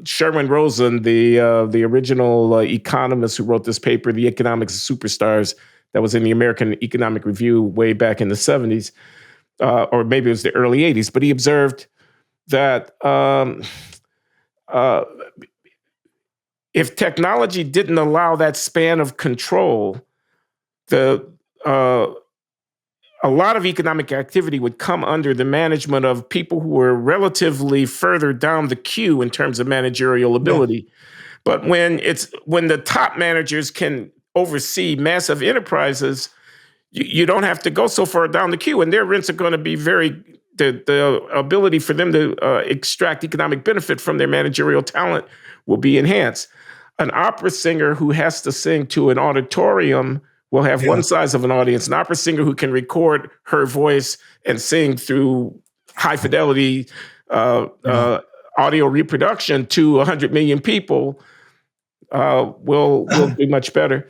[SPEAKER 1] Sherwin Rosen, the original economist who wrote this paper, The Economics of Superstars, that was in the American Economic Review way back in the 70s, or maybe it was the early 80s, but he observed that if technology didn't allow that span of control, a lot of economic activity would come under the management of people who were relatively further down the queue in terms of managerial ability. But when the top managers can oversee massive enterprises, you don't have to go so far down the queue, and their rents are going to be the ability for them to extract economic benefit from their managerial talent will be enhanced. An opera singer who has to sing to an auditorium will have one size of an audience. An opera singer who can record her voice and sing through high fidelity audio reproduction to 100 million people will do much better.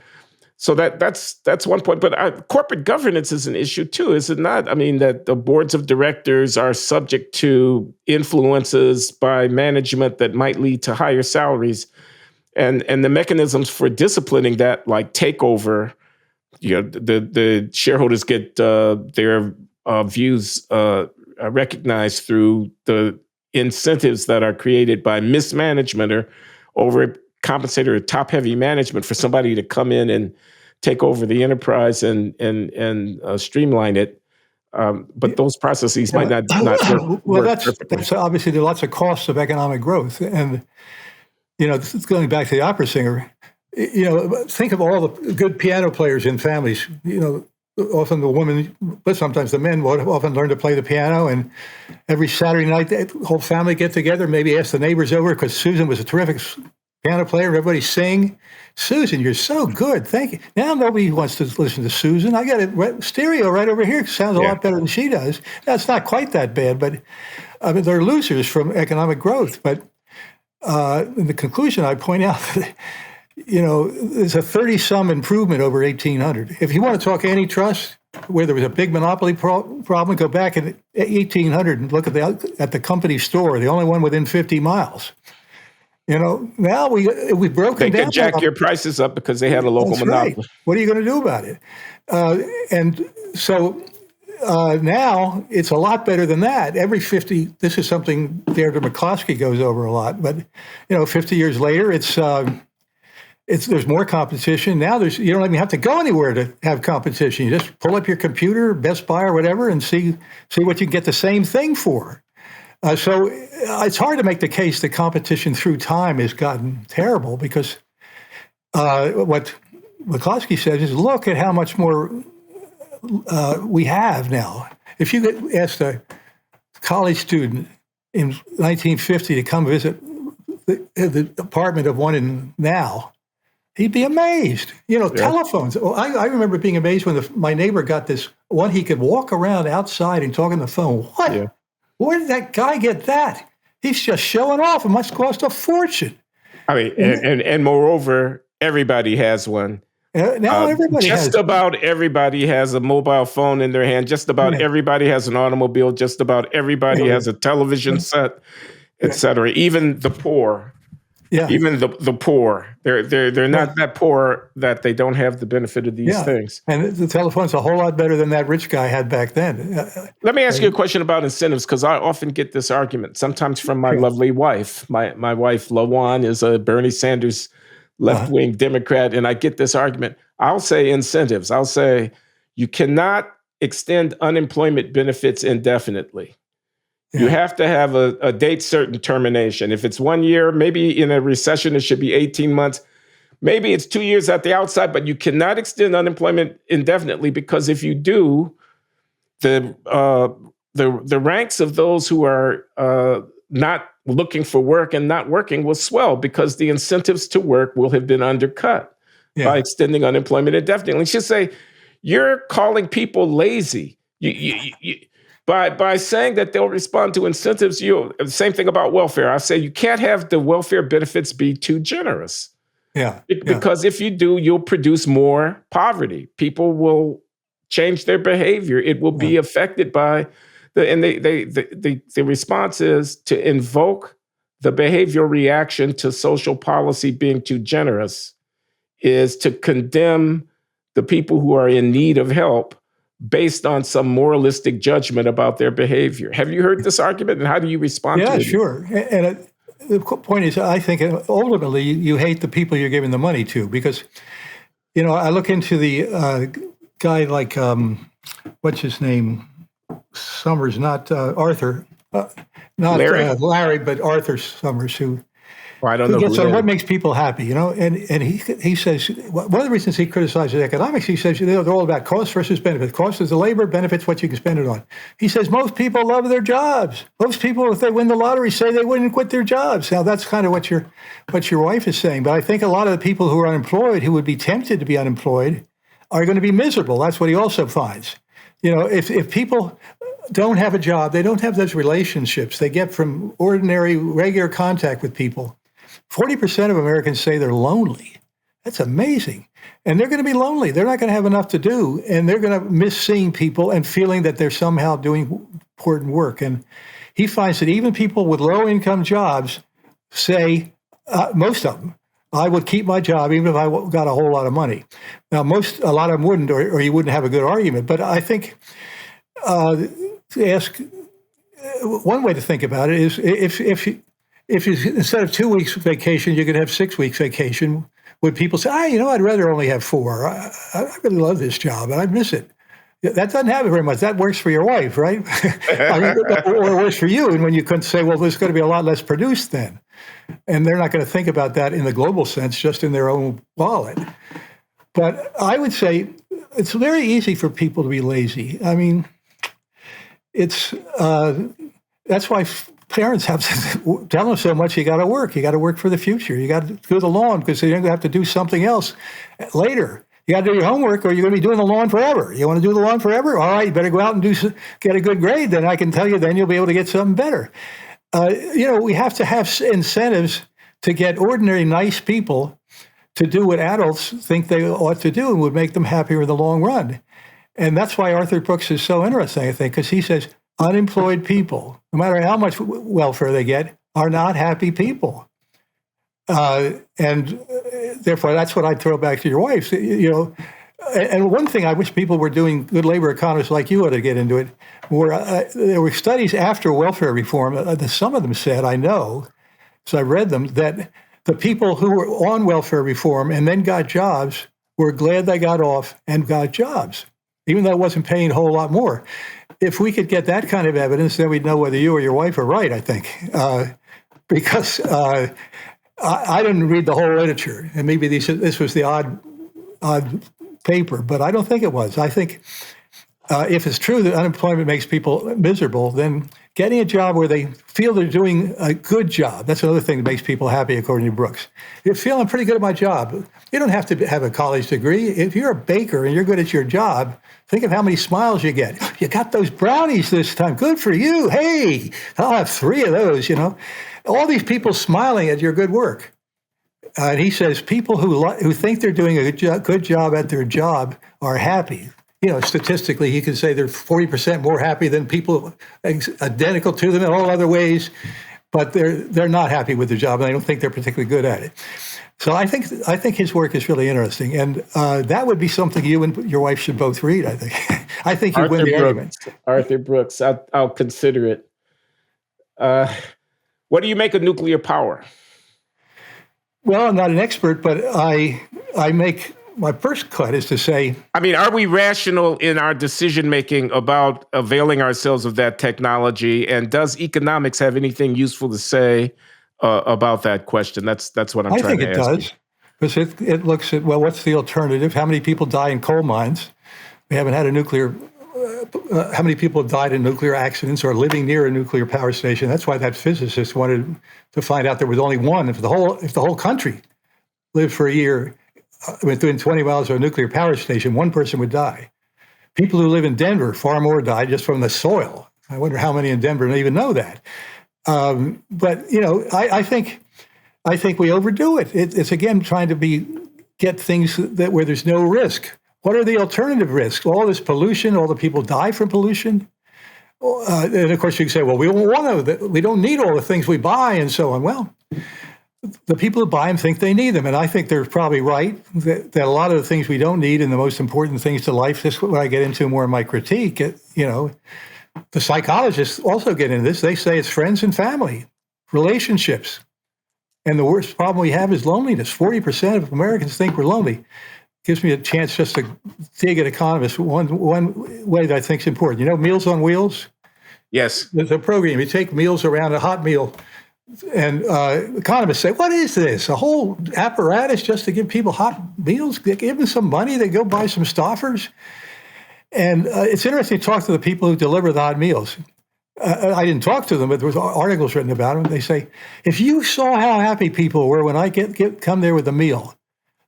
[SPEAKER 1] So that's one point. But corporate governance is an issue too, is it not? I mean, that the boards of directors are subject to influences by management that might lead to higher salaries, and the mechanisms for disciplining that, like takeover. The shareholders get their views recognized through the incentives that are created by mismanagement or overcompensated or top-heavy management for somebody to come in and take over the enterprise and streamline it. But those processes might not work.
[SPEAKER 2] Well, that's obviously there are lots of costs of economic growth, and this is going back to the opera singer. Think of all the good piano players in families. Often the woman, but sometimes the men will often learn to play the piano. And every Saturday night, the whole family get together, maybe ask the neighbors over because Susan was a terrific piano player. Everybody sing, "Susan, you're so good. Thank you." Now nobody wants to listen to Susan. I got it stereo right over here. It sounds a lot better than she does. Now, it's not quite that bad, but I mean, they're losers from economic growth. But in the conclusion, I point out that there's a 30-some improvement over 1800. If you want to talk antitrust, where there was a big monopoly problem, go back in 1800 and look at the company store, the only one within 50 miles. Now we've broken down.
[SPEAKER 1] They can jack your prices up because they had a local monopoly.
[SPEAKER 2] Right. What are you going to do about it? And so now it's a lot better than that. Every 50, this is something Deirdre McCloskey goes over a lot, but 50 years later, there's more competition. Now you don't even have to go anywhere to have competition. You just pull up your computer, Best Buy or whatever, and see what you can get the same thing for. So it's hard to make the case that competition through time has gotten terrible because what McCloskey says is, look at how much more we have now. If you asked a college student in 1950 to come visit the apartment of one in now, he'd be amazed. Telephones. Well, I remember being amazed when my neighbor got this one. He could walk around outside and talk on the phone. What? Yeah. Where did that guy get that? He's just showing off. It must cost a fortune.
[SPEAKER 1] I mean, and moreover, everybody has one.
[SPEAKER 2] Now everybody
[SPEAKER 1] just about everybody has a mobile phone in their hand. Just about everybody has an automobile. Just about everybody has a television set, etc. Even the poor. Yeah. Even the poor. They're not that poor that they don't have the benefit of these things.
[SPEAKER 2] And the telephone's a whole lot better than that rich guy had back then.
[SPEAKER 1] Let me ask you a question about incentives, because I often get this argument, sometimes from my lovely wife. My wife, LaJuan, is a Bernie Sanders left-wing Democrat, and I get this argument. I'll say incentives. I'll say you cannot extend unemployment benefits indefinitely. Yeah. You have to have a date certain termination. If it's 1 year, maybe in a recession, it should be 18 months. Maybe it's 2 years at the outside, but you cannot extend unemployment indefinitely, because if you do, the ranks of those who are not looking for work and not working will swell, because the incentives to work will have been undercut by extending unemployment indefinitely. She say, you're calling people lazy. By saying that they'll respond to incentives, the same thing about welfare. I say you can't have the welfare benefits be too generous. Because if you do, you'll produce more poverty. People will change their behavior. It will be affected by the response is to invoke the behavioral reaction to social policy being too generous, is to condemn the people who are in need of help based on some moralistic judgment about their behavior. Have you heard this argument, and how do you respond to it?
[SPEAKER 2] Yeah, sure. And the point is, I think ultimately you hate the people you're giving the money to, because, I look into the guy like, what's his name? Summers, not Arthur, not Larry, but Arthur Summers, who
[SPEAKER 1] I don't know
[SPEAKER 2] gets on what makes people happy, and he says one of the reasons he criticizes economics, he says they're all about cost versus benefit. Cost is the labor, benefits what you can spend it on. He says most people love their jobs. Most people, if they win the lottery, say they wouldn't quit their jobs. Now that's kind of what your wife is saying, but I think a lot of the people who are unemployed, who would be tempted to be unemployed, are going to be miserable. That's what he also finds. If people don't have a job, they don't have those relationships they get from ordinary, regular contact with people. 40% of Americans say they're lonely. That's amazing. And they're going to be lonely. They're not going to have enough to do, and they're going to miss seeing people and feeling that they're somehow doing important work. And he finds that even people with low-income jobs say, most of them, I would keep my job even if I got a whole lot of money. Now, a lot of them wouldn't, or you wouldn't have a good argument. But I think to ask, one way to think about it is if you instead of 2 weeks vacation, you could have 6 weeks vacation, would people say, I'd rather only have 4. I really love this job and I miss it. That doesn't happen very much. That works for your wife, right? Or it works for you. And when you couldn't say, well, there's going to be a lot less produced then. And they're not going to think about that in the global sense, just in their own wallet. But I would say it's very easy for people to be lazy. I mean, it's that's why parents have to tell them so much. You got to work. You got to work for the future. You got to do the lawn because you're going to have to do something else later. You got to do your homework, or you're going to be doing the lawn forever. You want to do the lawn forever? All right, you better go out and get a good grade. Then I can tell you, then you'll be able to get something better. We have to have incentives to get ordinary, nice people to do what adults think they ought to do and would make them happier in the long run. And that's why Arthur Brooks is so interesting, I think, because he says unemployed people, no matter how much welfare they get, are not happy people. And therefore, that's what I'd throw back to your wife. And one thing I wish people were doing, good labor economists like you ought to get into it, there were studies after welfare reform, some of them said, I know, so I read them, that the people who were on welfare reform and then got jobs were glad they got off and got jobs, even though it wasn't paying a whole lot more. If we could get that kind of evidence, then we'd know whether you or your wife are right, I think. Because I didn't read the whole literature, and maybe this was the odd paper, but I don't think it was. I think if it's true that unemployment makes people miserable, then getting a job where they feel they're doing a good job, that's another thing that makes people happy, according to Brooks. You're feeling pretty good at my job. You don't have to have a college degree. If you're a baker and you're good at your job, think of how many smiles you get. You got those brownies this time. Good for you. Hey, I'll have 3 of those, All these people smiling at your good work. And he says people who think they're doing a good job at their job are happy. Statistically, he could say they're 40% more happy than people identical to them in all other ways, but they're not happy with their job, and they don't think they're particularly good at it. So I think his work is really interesting, and that would be something you and your wife should both read. I think. I think you win the argument.
[SPEAKER 1] Arthur Brooks, I'll consider it. What do you make of nuclear power?
[SPEAKER 2] Well, I'm not an expert, but I make. My first cut is to say,
[SPEAKER 1] are we rational in our decision-making about availing ourselves of that technology? And does economics have anything useful to say about that question? That's what I'm trying to ask.
[SPEAKER 2] I think it does, because it looks at, well, what's the alternative? How many people die in coal mines? We haven't had how many people have died in nuclear accidents or living near a nuclear power station? That's why that physicist wanted to find out there was only one. If the whole country lived for a year within 20 miles of a nuclear power station, one person would die. People who live in Denver, far more died just from the soil. I wonder how many in Denver don't even know that. But I think we overdo it. It's again trying to get things where there's no risk. What are the alternative risks? All this pollution, all the people die from pollution. And of course you can say, well, we don't need all the things we buy and so on. Well, the people who buy them think they need them. And I think they're probably right that a lot of the things we don't need and the most important things to life, this is what I get into more in my critique. The psychologists also get into this. They say it's friends and family, relationships. And the worst problem we have is loneliness. 40% of Americans think we're lonely. Gives me a chance just to dig at Economist one way that I think is important. Meals on Wheels?
[SPEAKER 1] Yes.
[SPEAKER 2] There's a program. You take meals around a hot meal. And economists say, what is this? A whole apparatus just to give people hot meals? Give them some money, they go buy some Stouffer's. And it's interesting to talk to the people who deliver the hot meals. I didn't talk to them, but there was articles written about them. They say, if you saw how happy people were when I come there with a meal,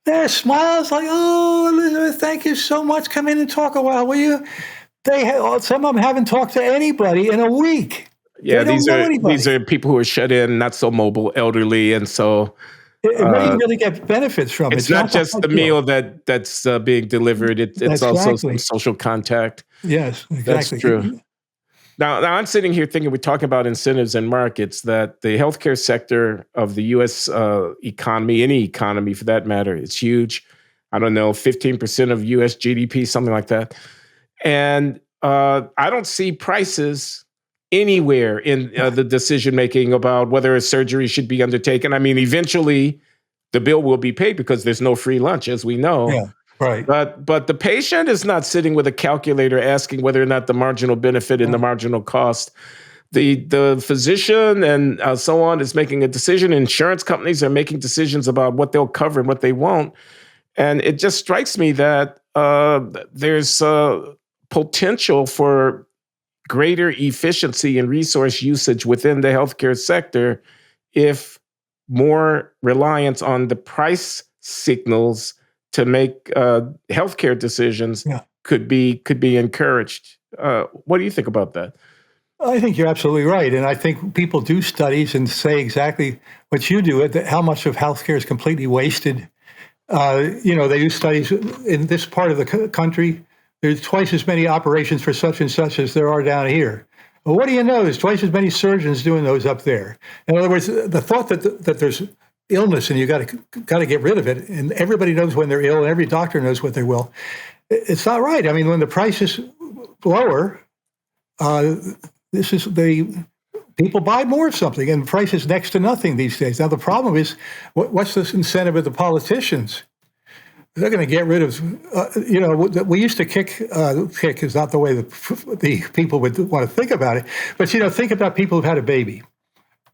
[SPEAKER 2] their smiles like, oh, Elizabeth, thank you so much. Come in and talk a while, will you? Some of them haven't talked to anybody in a week.
[SPEAKER 1] Yeah, these are people who are shut in, not so mobile, elderly, and so
[SPEAKER 2] it really get benefits from it.
[SPEAKER 1] It's not just the meal that's being delivered; it's also some social contact.
[SPEAKER 2] Yes, exactly.
[SPEAKER 1] That's true. Now I'm sitting here thinking we're talking about incentives and markets. That the healthcare sector of the U.S. Economy, any economy for that matter, it's huge. I don't know, 15% of U.S. GDP, something like that, and I don't see prices anywhere in the decision-making about whether a surgery should be undertaken. Eventually the bill will be paid because there's no free lunch, as we know.
[SPEAKER 2] Yeah, right.
[SPEAKER 1] But the patient is not sitting with a calculator asking whether or not the marginal benefit and the marginal cost. The physician and so on is making a decision. Insurance companies are making decisions about what they'll cover and what they won't. And it just strikes me that there's potential for greater efficiency and resource usage within the healthcare sector if more reliance on the price signals to make healthcare decisions could be encouraged. What do you think about that?
[SPEAKER 2] I think you're absolutely right. And I think people do studies and say exactly what you do, that how much of healthcare is completely wasted. They do studies in this part of the country. There's twice as many operations for such and such as there are down here. Well, what do you know? There's twice as many surgeons doing those up there. In other words, the thought that there's illness and you got to get rid of it, and everybody knows when they're ill, and every doctor knows what they will. It's not right. When the price is lower, people buy more of something, and the price is next to nothing these days. Now the problem is, what's the incentive of the politicians? They're going to get rid of, we used to kick is not the way the people would want to think about it. But, think about people who've had a baby.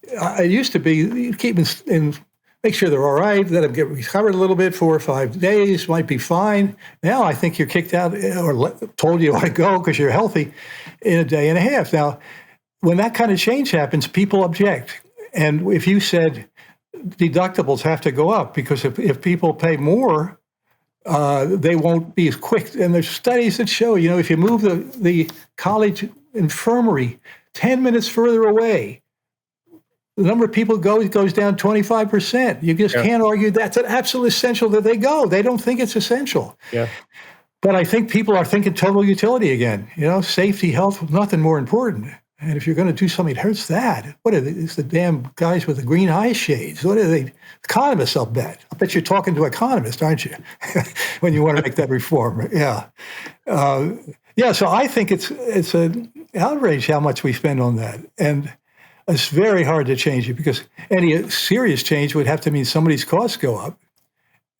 [SPEAKER 2] It used to be, you keep in make sure they're all right, let them get recovered a little bit, 4 or 5 days, might be fine. Now I think you're kicked out or told you ought to go because you're healthy in a day and a half. Now, when that kind of change happens, people object. And if you said deductibles have to go up because if people pay more, they won't be as quick. And there's studies that show, if you move the college infirmary 10 minutes further away, the number of people goes down 25%. You just can't argue that's an absolute essential that they go. They don't think it's essential.
[SPEAKER 1] Yeah.
[SPEAKER 2] But I think people are thinking total utility again. Safety, health, nothing more important. And if you're going to do something that hurts that, what are they? It's the damn guys with the green eye shades. What are they? Economists, I'll bet. I bet you're talking to economists, aren't you? When you want to make that reform. Yeah. So I think it's an outrage how much we spend on that. And it's very hard to change it because any serious change would have to mean somebody's costs go up.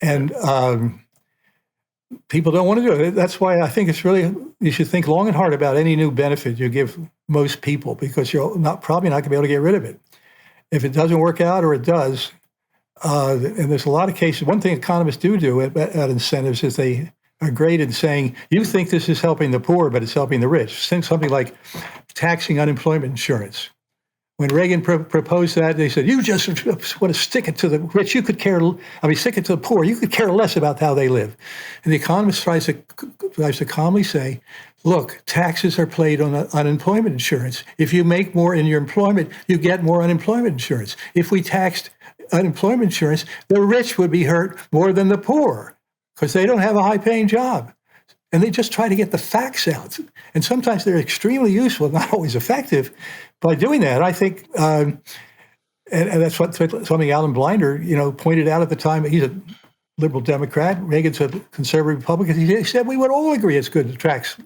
[SPEAKER 2] And people don't want to do it. That's why I think you should think long and hard about any new benefit you give most people because you're probably not going to be able to get rid of it. If it doesn't work out or it does, and there's a lot of cases, one thing economists do at incentives is they are great in saying, you think this is helping the poor, but it's helping the rich. Something like taxing unemployment insurance. When Reagan proposed that, they said, you just want to stick it to the rich. Stick it to the poor. You could care less about how they live. And the economist tries to calmly say, look, taxes are paid on unemployment insurance. If you make more in your employment, you get more unemployment insurance. If we taxed unemployment insurance, the rich would be hurt more than the poor because they don't have a high-paying job. And they just try to get the facts out. And sometimes they're extremely useful, not always effective. By doing that, I think, and that's something Alan Blinder, pointed out at the time. He's a liberal Democrat. Reagan's a conservative Republican. He said we would all agree it's good to tax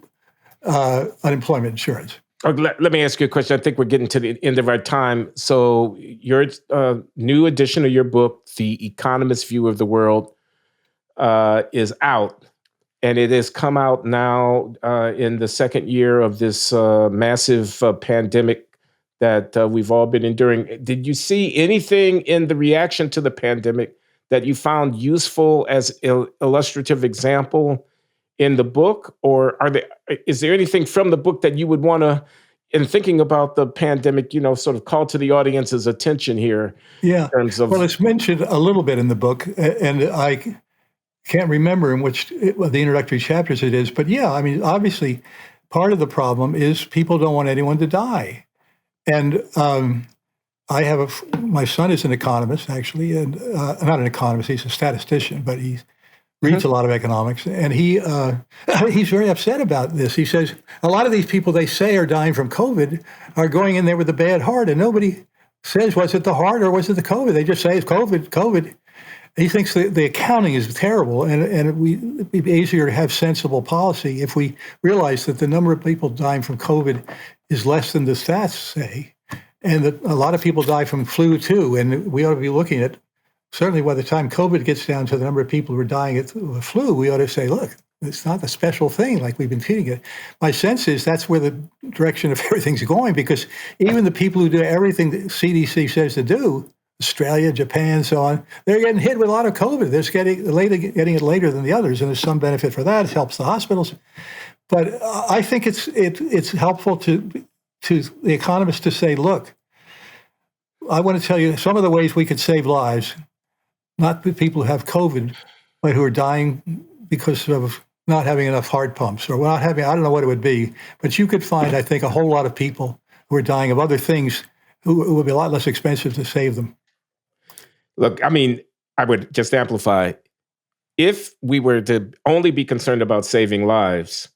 [SPEAKER 2] unemployment insurance.
[SPEAKER 1] Let me ask you a question. I think we're getting to the end of our time. So your new edition of your book, The Economist View of the World, is out. And it has come out now in the second year of this massive pandemic that we've all been enduring. Did you see anything in the reaction to the pandemic that you found useful as illustrative example in the book? Or is there anything from the book that you would want to, in thinking about the pandemic, sort of call to the audience's attention here?
[SPEAKER 2] Yeah.
[SPEAKER 1] In terms of,
[SPEAKER 2] well, it's mentioned a little bit in the book, and I can't remember in which the introductory chapters it is. But yeah, obviously, part of the problem is people don't want anyone to die. And I have my son is an economist, actually, and not an economist, he's a statistician, but he reads a lot of economics. And he's very upset about this. He says, a lot of these people they say are dying from COVID are going in there with a bad heart, and nobody says, was it the heart or was it the COVID? They just say it's COVID. He thinks the accounting is terrible, and it'd be easier to have sensible policy if we realize that the number of people dying from COVID is less than the stats say, and that a lot of people die from flu too. And we ought to be looking at, certainly by the time COVID gets down to the number of people who are dying of the flu, we ought to say, look, it's not a special thing like we've been treating it. My sense is that's where the direction of everything's going, because even the people who do everything the CDC says to do, Australia, Japan, so on, they're getting hit with a lot of COVID. They're getting it later than the others, and there's some benefit for that. It helps the hospitals. But I think it's helpful to the economists to say, look, I want to tell you some of the ways we could save lives, not the people who have COVID, but who are dying because of not having enough heart pumps or not having, I don't know what it would be, but you could find, I think, a whole lot of people who are dying of other things who would be a lot less expensive to save them.
[SPEAKER 1] Look, I would just amplify. If we were to only be concerned about saving lives,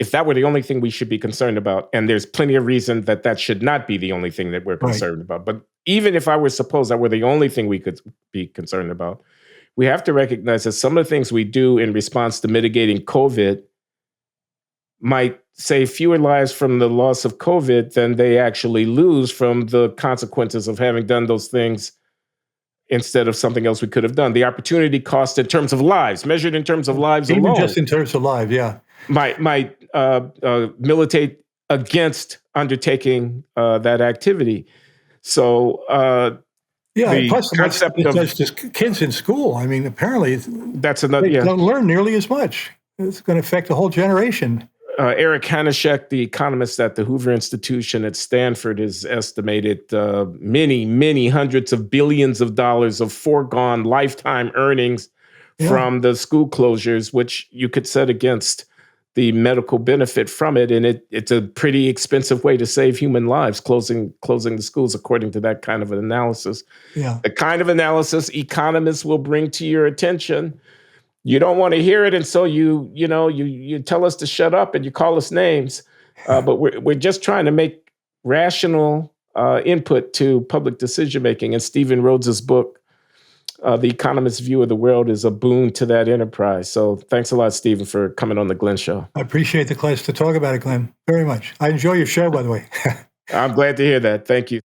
[SPEAKER 1] if that were the only thing we should be concerned about, and there's plenty of reason that should not be the only thing that we're concerned about, but even if I were suppose that were the only thing we could be concerned about, we have to recognize that some of the things we do in response to mitigating COVID might save fewer lives from the loss of COVID than they actually lose from the consequences of having done those things instead of something else we could have done. The opportunity cost in terms of lives, measured in terms of lives
[SPEAKER 2] even
[SPEAKER 1] alone.
[SPEAKER 2] Even just in terms of lives, yeah.
[SPEAKER 1] Might militate against undertaking that activity. So
[SPEAKER 2] Yeah,
[SPEAKER 1] The
[SPEAKER 2] plus what
[SPEAKER 1] concept
[SPEAKER 2] it
[SPEAKER 1] of
[SPEAKER 2] does to kids in school. I mean, apparently
[SPEAKER 1] that's another,
[SPEAKER 2] they
[SPEAKER 1] yeah.
[SPEAKER 2] don't learn nearly as much. It's going to affect a whole generation.
[SPEAKER 1] Eric Hanashek, the economist at the Hoover Institution at Stanford, has estimated many, many hundreds of billions of dollars of foregone lifetime earnings
[SPEAKER 2] Yeah,
[SPEAKER 1] from the school closures, which you could set against the medical benefit from it. And it's a pretty expensive way to save human lives, closing the schools, according to that kind of an analysis.
[SPEAKER 2] yeah.
[SPEAKER 1] The kind of analysis economists will bring to your attention. You don't want to hear it, and so you tell us to shut up and you call us names, but we're just trying to make rational input to public decision making. And Stephen Rhodes's book, The Economist's View of the World, is a boon to that enterprise. So thanks a lot, Stephen, for coming on the Glenn Show.
[SPEAKER 2] I appreciate the class to talk about it, Glenn, very much. I enjoy your show, by the way.
[SPEAKER 1] I'm glad to hear that. Thank you.